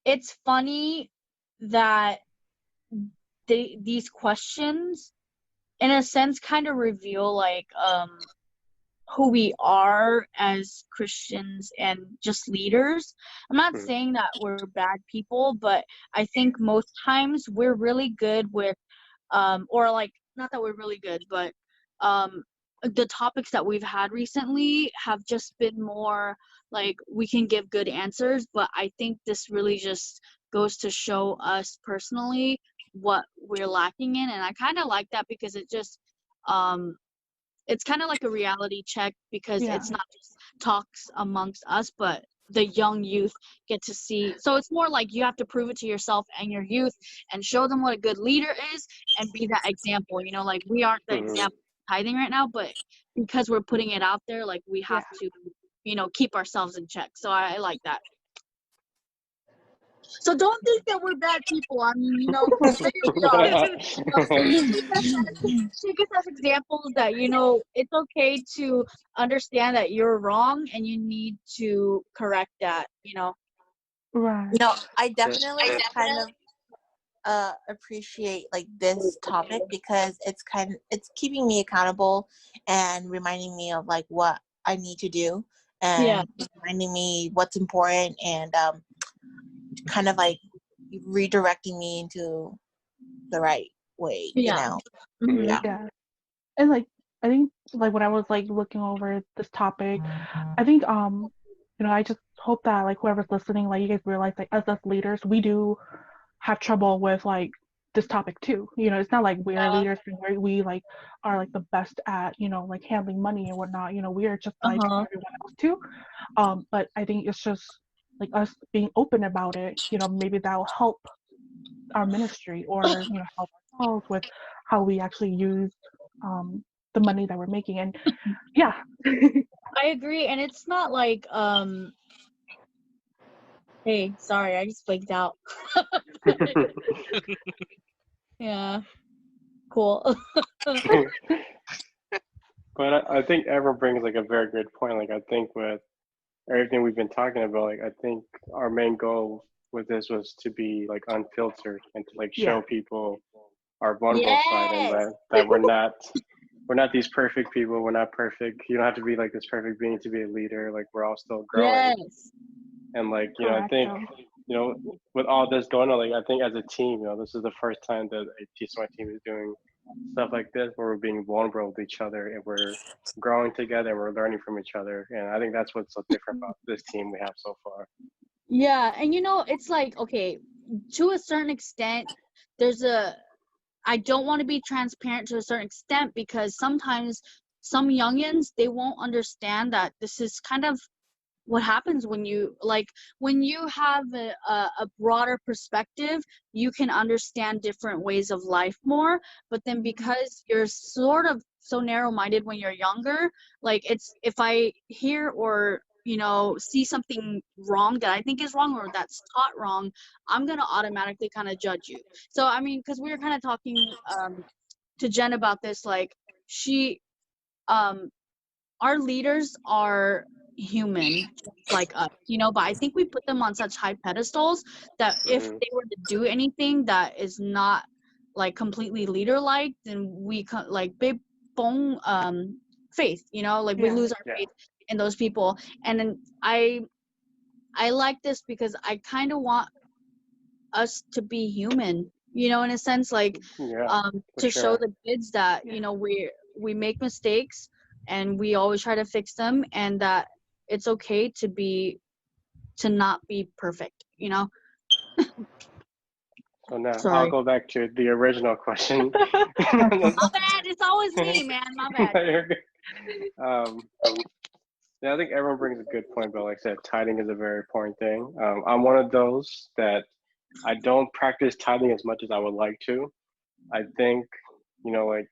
it's funny that these questions, in a sense, kind of reveal, like, who we are as Christians and just leaders. I'm not saying that we're bad people, but I think most times we're really good with, or, like, not that we're really good, but the topics that we've had recently have just been more like we can give good answers, but I think this really just goes to show us personally what we're lacking in. And I kind of like that because it just, it's kind of like a reality check because Yeah. it's not just talks amongst us, but the young youth get to see. So it's more like you have to prove it to yourself and your youth and show them what a good leader is and be that example. You know, like, we aren't the example of tithing right now, but because we're putting it out there, like, we have to, you know, keep ourselves in check. So I like that. So don't think that we're bad people. I mean, you know, take us as examples that, you know, it's okay to understand that you're wrong and you need to correct that, you know. Right. No, I definitely kind of appreciate, like, this topic because it's keeping me accountable and reminding me of, like, what I need to do and reminding me what's important and kind of like redirecting me into the right way, you know. Yeah. And, like, I think, like, when I was, like, looking over this topic, I think, you know, I just hope that, like, whoever's listening, like, you guys realize, like, us leaders, we do have trouble with, like, this topic too. You know, it's not like we're leaders and we like are, like, the best at, you know, like, handling money and whatnot. You know, we are just like everyone else too. But I think it's just, like, us being open about it, you know, maybe that'll help our ministry or, you know, help ourselves with how we actually use the money that we're making. And yeah. I agree, and it's not like Hey, sorry, I just blanked out. Yeah, cool. But I think everyone brings like a very good point. Like I think with everything we've been talking about, like I think our main goal with this was to be like unfiltered and to like show Yeah. people our vulnerable side, and Yes. that we're not these perfect people. We're not perfect. You don't have to be like this perfect being to be a leader. Like we're all still growing. Yes. And like, you know, I Correct. think, you know, with all this going on, like I think as a team, you know, this is the first time that a TCY team is doing stuff like this where we're being vulnerable with each other and we're growing together and we're learning from each other. And I think that's what's so different about this team we have so far. Yeah, and it's like, okay, to a certain extent, I don't want to be transparent to a certain extent because sometimes some youngins, they won't understand that this is kind of what happens when you have a broader perspective. You can understand different ways of life more, but then because you're sort of so narrow-minded when you're younger, like it's if I hear or see something wrong that I think is wrong or that's taught wrong, I'm gonna automatically kind of judge you. So I mean, because we were kind of talking to Jen about this, like she our leaders are human just like us, but I think we put them on such high pedestals that if they were to do anything that is not like completely leader like, then we like big bong faith, like we lose our faith in those people. And then I like this because I kind of want us to be human, in a sense, like to show the kids that we make mistakes and we always try to fix them, and that it's okay to not be perfect. So now Sorry. I'll go back to the original question. My bad. It's always me, man. My bad. Yeah, I think everyone brings a good point, but like I said, tithing is a very important thing. I'm one of those that I don't practice tithing as much as I would like to. I think, like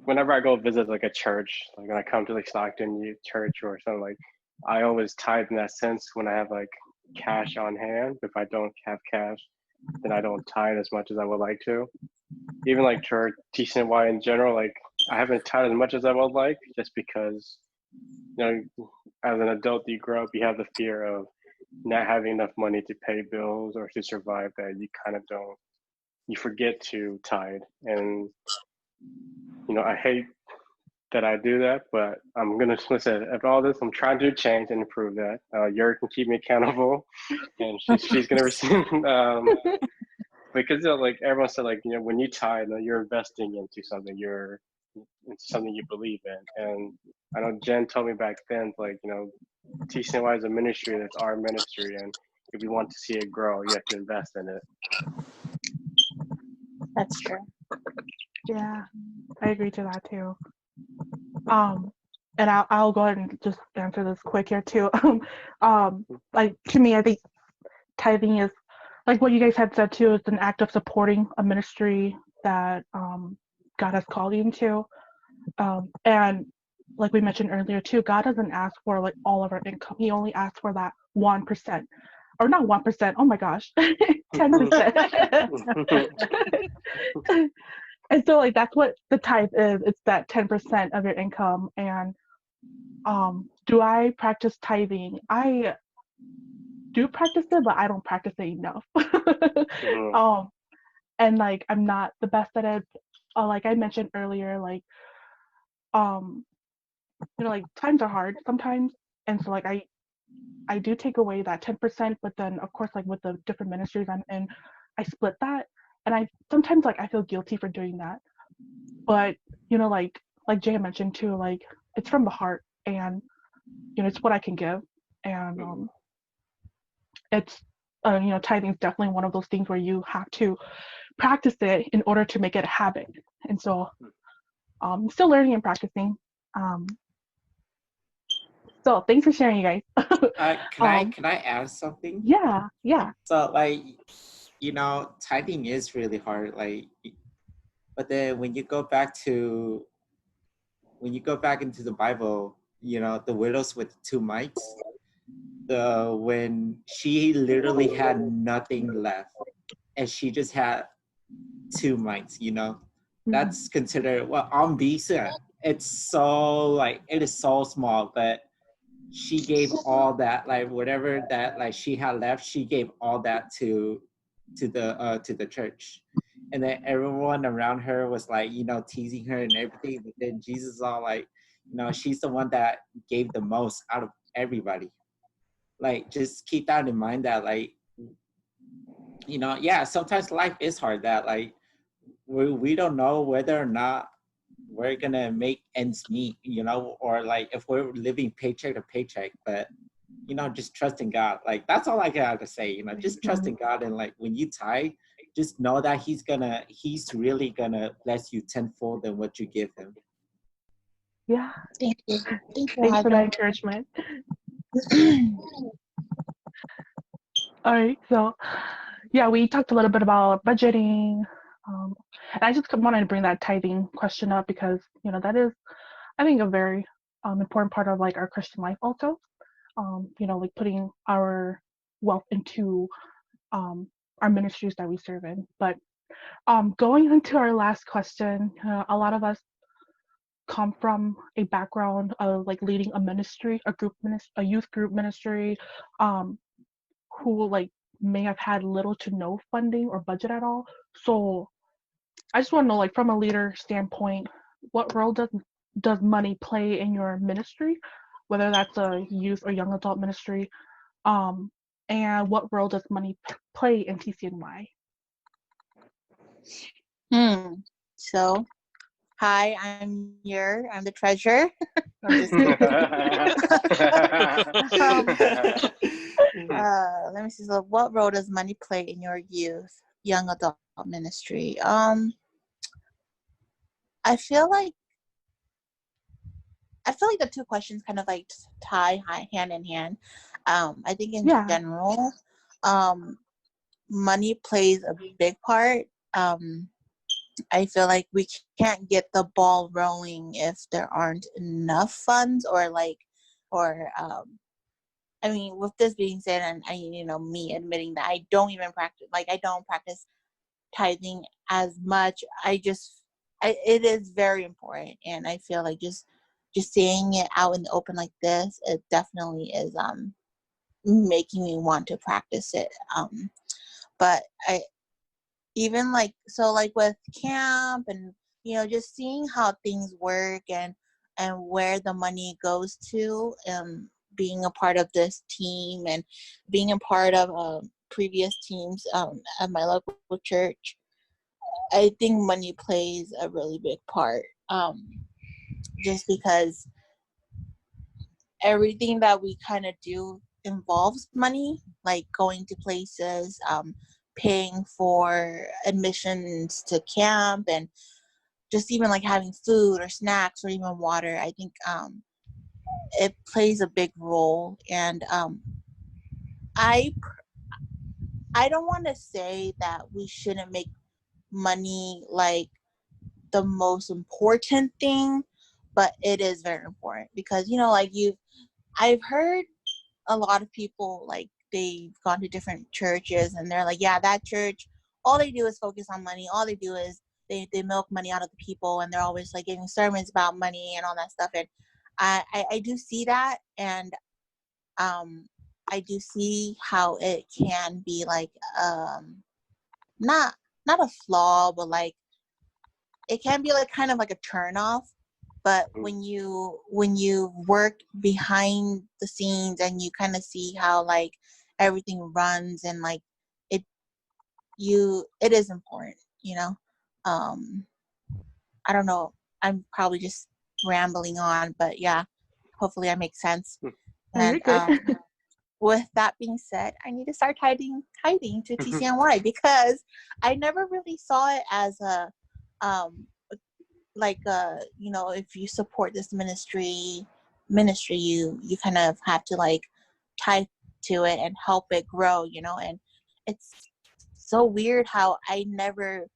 whenever I go visit like a church, like when I come to like Stockton Youth Church or something, like I always tithe in that sense when I have like cash on hand. If I don't have cash, then I don't tithe as much as I would like to. Even like church, TCNY in general, like I haven't tithed as much as I would like, just because, as an adult, you grow up, you have the fear of not having enough money to pay bills or to survive, that you kind of don't, you forget to tithe. And, I hate that I do that, but I'm going to listen. After all this, I'm trying to change and improve that. Yuri can keep me accountable, and she's going to receive, because like everyone said, like, when you tithe, you're investing into something, into something you believe in. And I know Jen told me back then, like, TCNY is a ministry, that's our ministry, and if we want to see it grow, you have to invest in it. That's true. Yeah, I agree to that too. And I'll go ahead and just answer this quick here too. Like to me, I think tithing is, like what you guys had said too, it's an act of supporting a ministry that God has called you into. And like we mentioned earlier too, God doesn't ask for like all of our income. He only asks for that 1%, or not 1%. Oh my gosh, 10%. And so like that's what the tithe is. It's that 10% of your income. And do I practice tithing? I do practice it, but I don't practice it enough. And like I'm not the best at it. Like I mentioned earlier, like like times are hard sometimes, and so like I do take away that 10%, but then of course like with the different ministries I'm in, I split that, and I sometimes like I feel guilty for doing that, but like Jay mentioned too, like it's from the heart, and it's what I can give, and it's tithing is definitely one of those things where you have to practice it in order to make it a habit, and so I'm still learning and practicing. So thanks for sharing, you guys. Can I add something? Yeah. So like, tithing is really hard. Like, but then when you go back into the Bible, the widows with 2 mites. When she literally had nothing left, and she just had 2 mites. That's considered, well, on Visa, it's so like, it is so small, but she gave all that, like whatever that like she had left, she gave all that to the church. And then everyone around her was like, teasing her and everything. But then Jesus all like, she's the one that gave the most out of everybody. Like, just keep that in mind, that like, yeah, sometimes life is hard, that like we don't know whether or not we're gonna make ends meet, or like if we're living paycheck to paycheck. But just trust in God. Like, that's all I got to say. Just trust in God. And like, when you tithe, just know that he's really gonna bless you tenfold than what you give him. Yeah. Thank you. Thanks for that encouragement. All right, so yeah, we talked a little bit about budgeting. And I just wanted to bring that tithing question up because, that is, I think, a very important part of like our Christian life also. Like putting our wealth into our ministries that we serve in. But going into our last question, a lot of us come from a background of like leading a ministry, a youth group ministry, who like may have had little to no funding or budget at all. So I just want to know, like, from a leader standpoint, what role does money play in your ministry, whether that's a youth or young adult ministry, and what role does money play in TCNY? So, hi, I'm the treasurer. I'm just kidding. Let me see. So, what role does money play in your young adult ministry? I feel like the two questions kind of like tie hand in hand. I think in general, money plays a big part. I feel like we can't get the ball rolling if there aren't enough funds, I mean, with this being said, and me admitting that I don't practice tithing as much. It is very important, and I feel like just saying it out in the open like this, it definitely is making me want to practice it. But I even like with camp and just seeing how things work and where the money goes to, being a part of this team and being a part of previous teams at my local church, I think money plays a really big part, just because everything that we kind of do involves money, like going to places, paying for admissions to camp, and just even like having food or snacks or even water. I think it plays a big role. And I don't want to say that we shouldn't make money like the most important thing, but it is very important because I've heard a lot of people, like, they've gone to different churches and they're like, yeah, that church, all they do is focus on money. All they do is they milk money out of the people, and they're always like giving sermons about money and all that stuff. And I do see that, and I do see how it can be like not a flaw, but like it can be like kind of like a turn off. But when you work behind the scenes and you kind of see how like everything runs, and like it is important, I don't know, I'm probably just rambling on, but yeah, hopefully I make sense. And with that being said, I need to start tithing to TCNY because I never really saw it as a if you support this ministry, you kind of have to like tithe to it and help it grow, and it's so weird how I never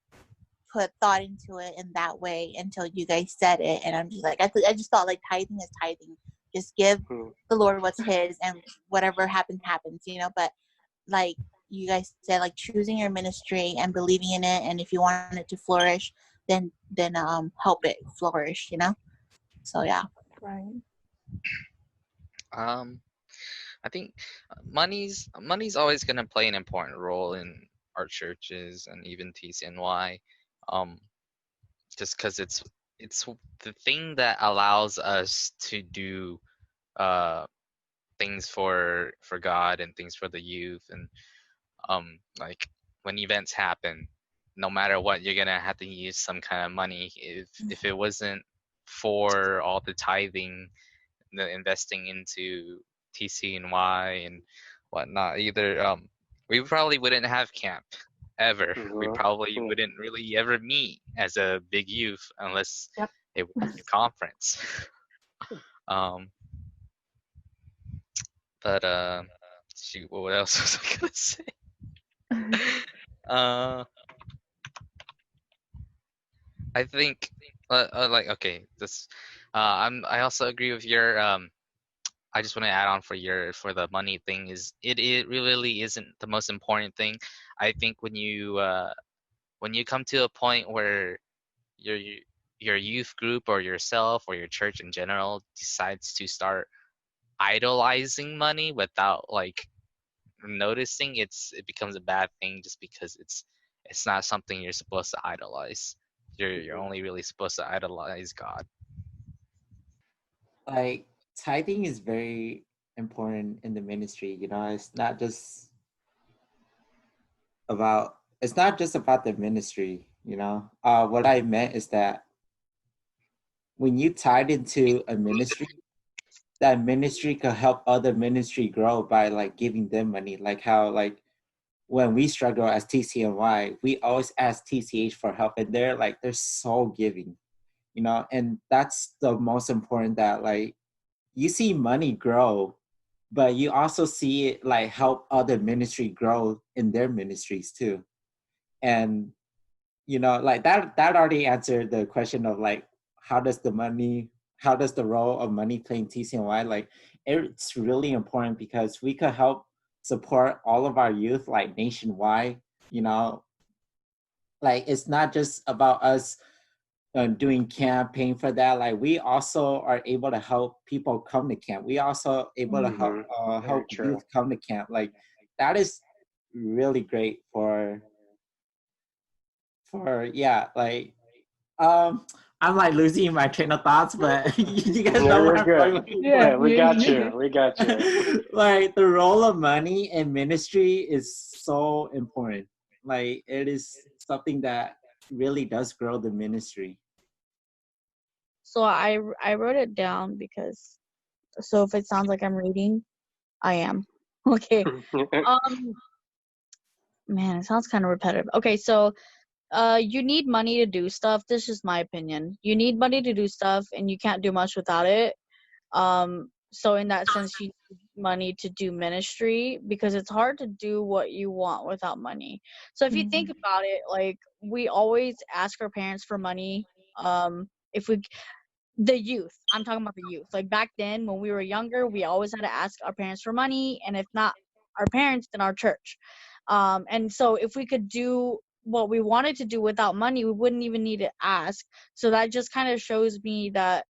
put thought into it in that way until you guys said it. And I'm just like, I just thought like tithing is tithing, just give Mm. the Lord what's His, and whatever happens, happens. But like you guys said, like choosing your ministry and believing in it, and if you want it to flourish, then help it flourish. So yeah. Right. Um, I think money's always gonna play an important role in our churches and even TCNY, um, just because it's the thing that allows us to do uh things for God and things for the youth, and like when events happen, no matter what, you're gonna have to use some kind of money. If it wasn't for all the tithing, the investing into TCNY and whatnot, either we probably wouldn't have camp ever. We Mhm. probably Mm. wouldn't really ever meet as a big youth unless Yep. it was a conference. um, but shoot, what else was I gonna say? Uh, I think like okay, this I also agree with your I just want to add on for the money thing is it really isn't the most important thing. I think when you come to a point where your your youth group or yourself or your church in general decides to start idolizing money without like noticing, it becomes a bad thing just because it's not something you're supposed to idolize. You're only really supposed to idolize God. Like tithing is very important in the ministry. It's not just about the ministry. What I meant is that when you tithe into a ministry, that ministry could help other ministry grow by like giving them money. Like how like when we struggle as TCNY, we always ask TCH for help, and they're so giving, and that's the most important, that like you see money grow, but you also see it like help other ministry grow in their ministries too. And like that already answered the question of like how does the role of money play in TCNY. Like it's really important because we could help support all of our youth like nationwide. Like it's not just about us doing camp, paying for that. Like we also are able to help people come to camp. We also able to help Mhm. Very help true. youth come to camp. Like that is really great for yeah. Like I'm like losing my train of thoughts, but you guys No, know where you're I'm good. going with this. Yeah, Yeah, we you got you you. did. We got you. Like the role of money in ministry is so important. Like it is something that really does grow the ministry. So I wrote it down because so if it sounds like I'm reading, I am. Okay. Um man, it sounds kind of repetitive. Okay, so you need money to do stuff. This is my opinion. You need money to do stuff and you can't do much without it. So in that sense you need money to do ministry because it's hard to do what you want without money. So if you think about it, like we always ask our parents for money. If we the youth, I'm talking about the youth, like back then when we were younger, we always had to ask our parents for money, and if not our parents, then our church. And so if we could do what we wanted to do without money, we wouldn't even need to ask. So that just kind of shows me that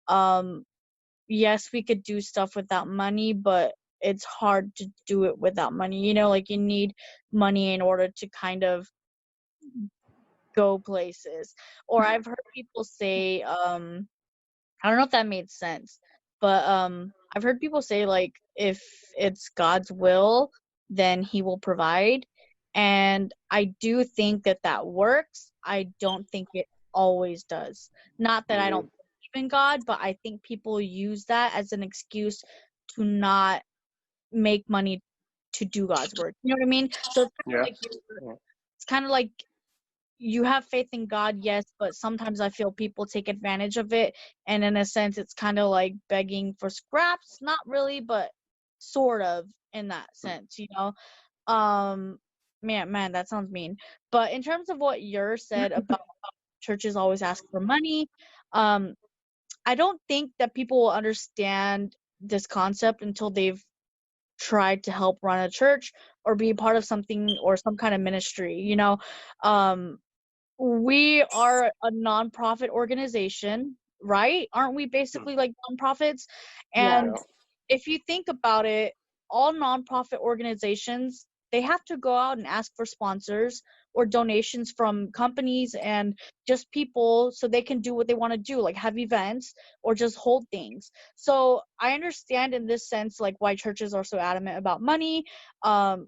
um yes, we could do stuff without money, but it's hard to do it without money. Like you need money in order to kind of go places. Or I've heard people say I don't know if that made sense, but I've heard people say like if it's God's will, then he will provide. And I do think that that works. I don't think it always does. Not that I don't believe in God, but I think people use that as an excuse to not make money to do God's work. You know what I mean? So Yeah. it's kind of like you have faith in God, yes, but sometimes I feel people take advantage of it, and in a sense, it's kind of like begging for scraps. Not really, but sort of in that sense. Man, that sounds mean. But in terms of what you said about churches always ask for money, um, I don't think that people will understand this concept until they've tried to help run a church or be a part of something or some kind of ministry. We are a nonprofit organization, right? Aren't we basically like nonprofits? Yeah. And if you think about it, all nonprofit organizations, they have to go out and ask for sponsors or donations from companies and just people so they can do what they want to do, like have events or just hold things. So I understand in this sense like why churches are so adamant about money,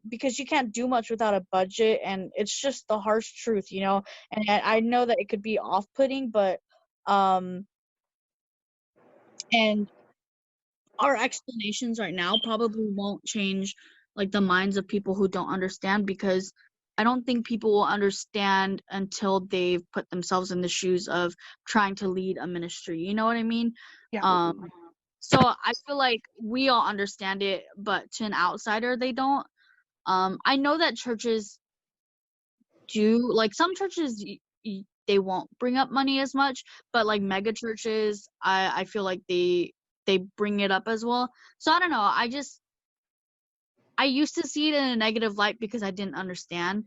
because you can't do much without a budget, and it's just the harsh truth. And I know that it could be off-putting, but and our explanations right now probably won't change like the minds of people who don't understand, because I don't think people will understand until they've put themselves in the shoes of trying to lead a ministry. You know what I mean? Yeah. So I feel like we all understand it, but to an outsider, they don't. I know that churches do, like some churches they won't bring up money as much, but like mega churches, I feel like they bring it up as well. So I don't know, I used to see it in a negative light because I didn't understand,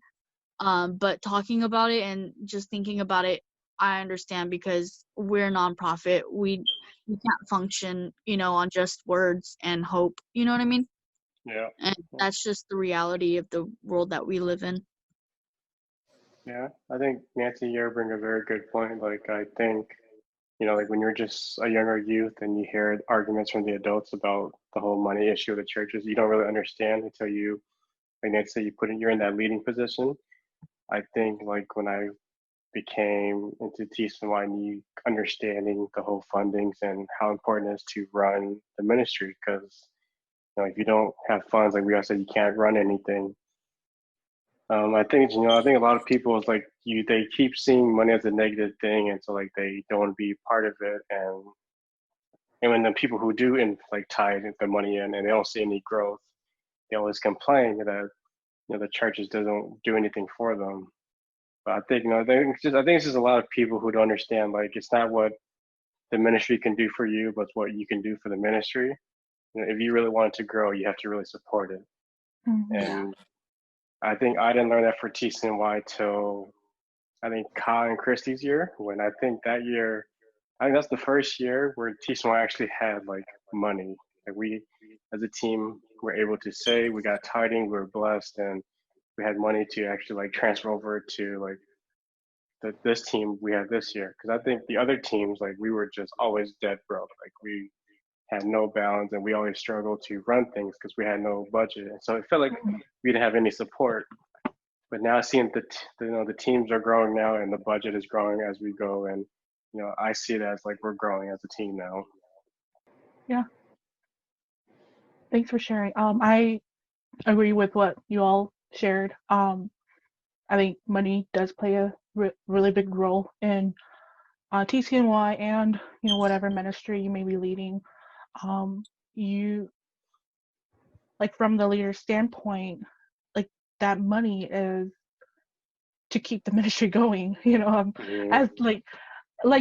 but talking about it and just thinking about it, I understand, because we're a nonprofit. We can't function on just words and hope, you know what I mean? Yeah. And that's just the reality of the world that we live in. Yeah, I think Nancy, you bring a very good point. Like, I think, like when you're just a younger youth and you hear arguments from the adults about the whole money issue of the churches, you don't really understand until you, like Nancy, you're in that leading position. I think like when I became into TCNY and you understanding the whole fundings and how important it is to run the ministry, because if you don't have funds, like we all said, you can't run anything. I think I think a lot of people is like they keep seeing money as a negative thing, and so like they don't want to be part of it. And when the people who do like tie the money in and they don't see any growth, they always complain that the churches doesn't do anything for them. But I think I think it's just a lot of people who don't understand, like it's not what the ministry can do for you, but it's what you can do for the ministry. If you really want it to grow, you have to really support it. Mhm. And I think I didn't learn that for TCNY till I think Kyle and Christie's year, when I think that year, I think that's the first year where TCNY actually had like money. Like we, as a team, were able to say we got tithing, we were blessed, and we had money to actually like transfer over to like this team we have this year. Because I think the other teams, like we were just always dead broke. Like we had no balance, and we always struggled to run things because we had no budget. And so it felt like we didn't have any support. But now seeing the teams are growing now and the budget is growing as we go, and I see it as like we're growing as a team now. Yeah. Thanks for sharing. I agree with what you all shared. I think money does play a really big role in TCNY and whatever ministry you may be leading. You like from the leader's standpoint, like that money is to keep the ministry going. As like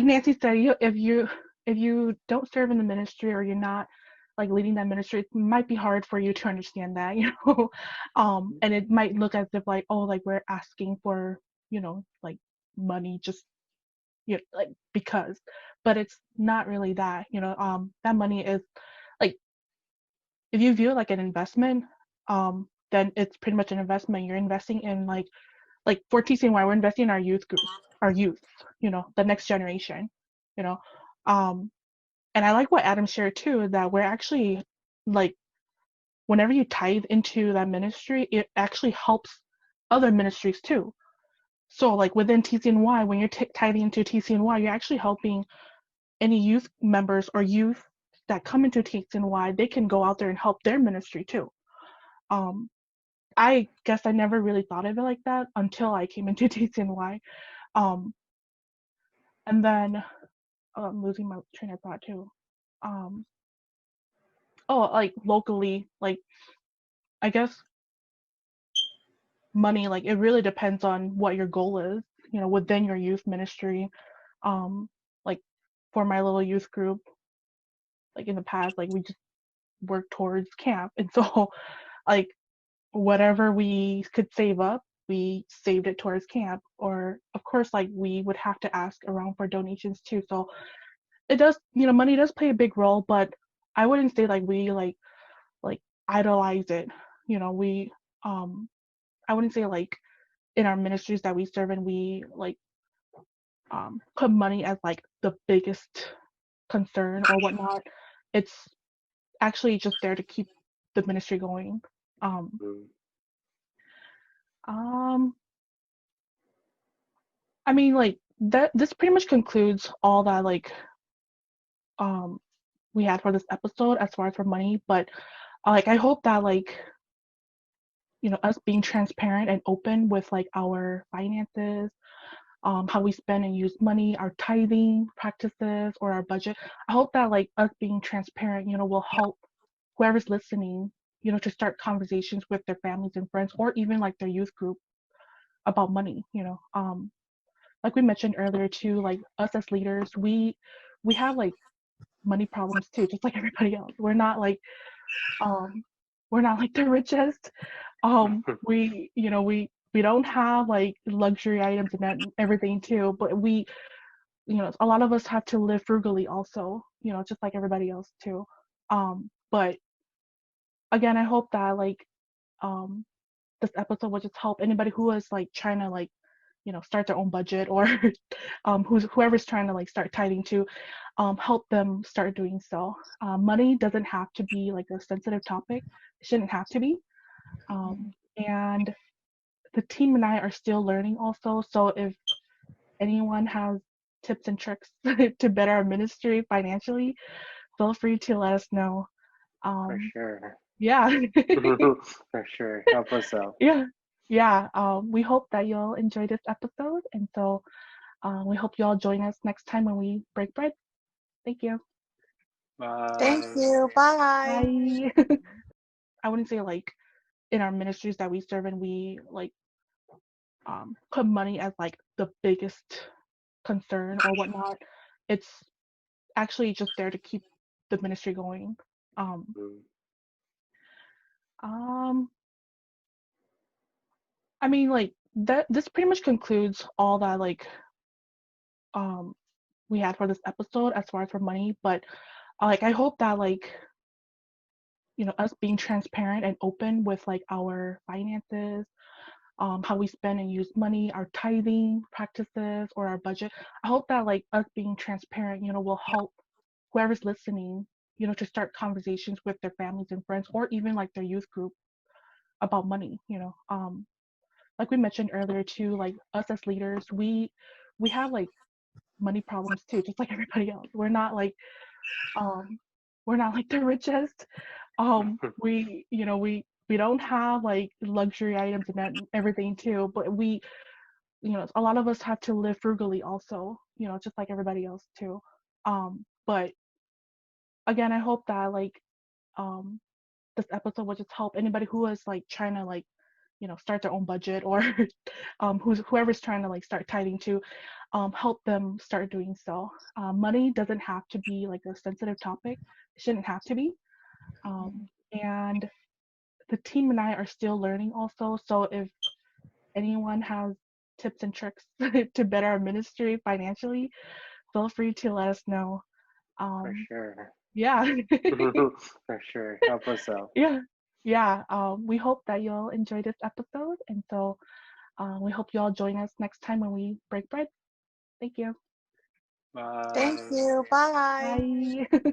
Nancy said, if you don't serve in the ministry or you're not like leading that ministry, it might be hard for you to understand that, and it might look as if like, oh, like we're asking for, like money just like because, but it's not really that, that money is like, if you view it like an investment, then it's pretty much an investment. You're investing in like for TCNY, we're investing in our youth group, our youth, the next generation, you know. And I like what Adam shared too, that we're actually like, whenever you tithe into that ministry, it actually helps other ministries too. So like within TCNY, when you're tithing into TCNY, you're actually helping any youth members or youth that come into TCNY. They can go out there and help their ministry too. I guess I never really thought of it like that until I came into TCNY. And then I'm losing my train of thought too. Like locally, like I guess money, like it really depends on what your goal is, within your youth ministry. Like for my little youth group, like in the past, like we just worked towards camp. And so like whatever we could save up, we saved it towards camp. Or of course, like we would have to ask around for donations too. So it does, money does play a big role, but I wouldn't say like we like idolize it. We I wouldn't say like in our ministries that we serve in, we like put money as like the biggest concern or whatnot. It's actually just there to keep the ministry going. Um, um, I mean, like that. This pretty much concludes all that like we had for this episode as far as for money. But like I hope that like us being transparent and open with like our finances, how we spend and use money, our tithing practices or our budget. I hope that like us being transparent, will help whoever's listening, to start conversations with their families and friends or even like their youth group about money. Like we mentioned earlier too, like us as leaders, we have like money problems too, just like everybody else. We're not like the richest. We don't have like luxury items and everything too, but a lot of us have to live frugally also, just like everybody else too. But again, I hope that like this episode will just help anybody who is like trying to like start their own budget or whoever's trying to like start tithing to help them start doing so. Money doesn't have to be like a sensitive topic. It shouldn't have to be. And the team and I are still learning also. So if anyone has tips and tricks to better our ministry financially, feel free to let us know. For sure. Yeah. For sure. Help us out. Yeah. We hope that you'll enjoy this episode. And so we hope you all join us next time when we break bread. Thank you. Bye. Thank you. Bye. Bye. I wouldn't say like in our ministries that we serve in, we like put money as like the biggest concern or whatnot. It's actually just there to keep the ministry going. I mean, like that. This pretty much concludes all that like we had for this episode as far as for money. But like I hope that like us being transparent and open with like our finances, how we spend and use money, our tithing practices or our budget. I hope that like us being transparent, will help whoever's listening, to start conversations with their families and friends or even like their youth group about money. Like we mentioned earlier too, like us as leaders, we have like money problems too, just like everybody else. We're not like the richest. We don't have like luxury items and everything too, but a lot of us have to live frugally also, just like everybody else too. But again, I hope that like this episode will just help anybody who is like trying to like start their own budget or whoever's trying to like start tithing to help them start doing so. Money doesn't have to be like a sensitive topic. It shouldn't have to be. And the team and I are still learning also. So if anyone has tips and tricks to better our ministry financially, feel free to let us know. For sure. Yeah. For sure. Help us out. Yeah. We hope that you'll enjoy this episode. And so we hope you all join us next time when we break bread. Thank you. Bye. Thank you. Bye. Bye.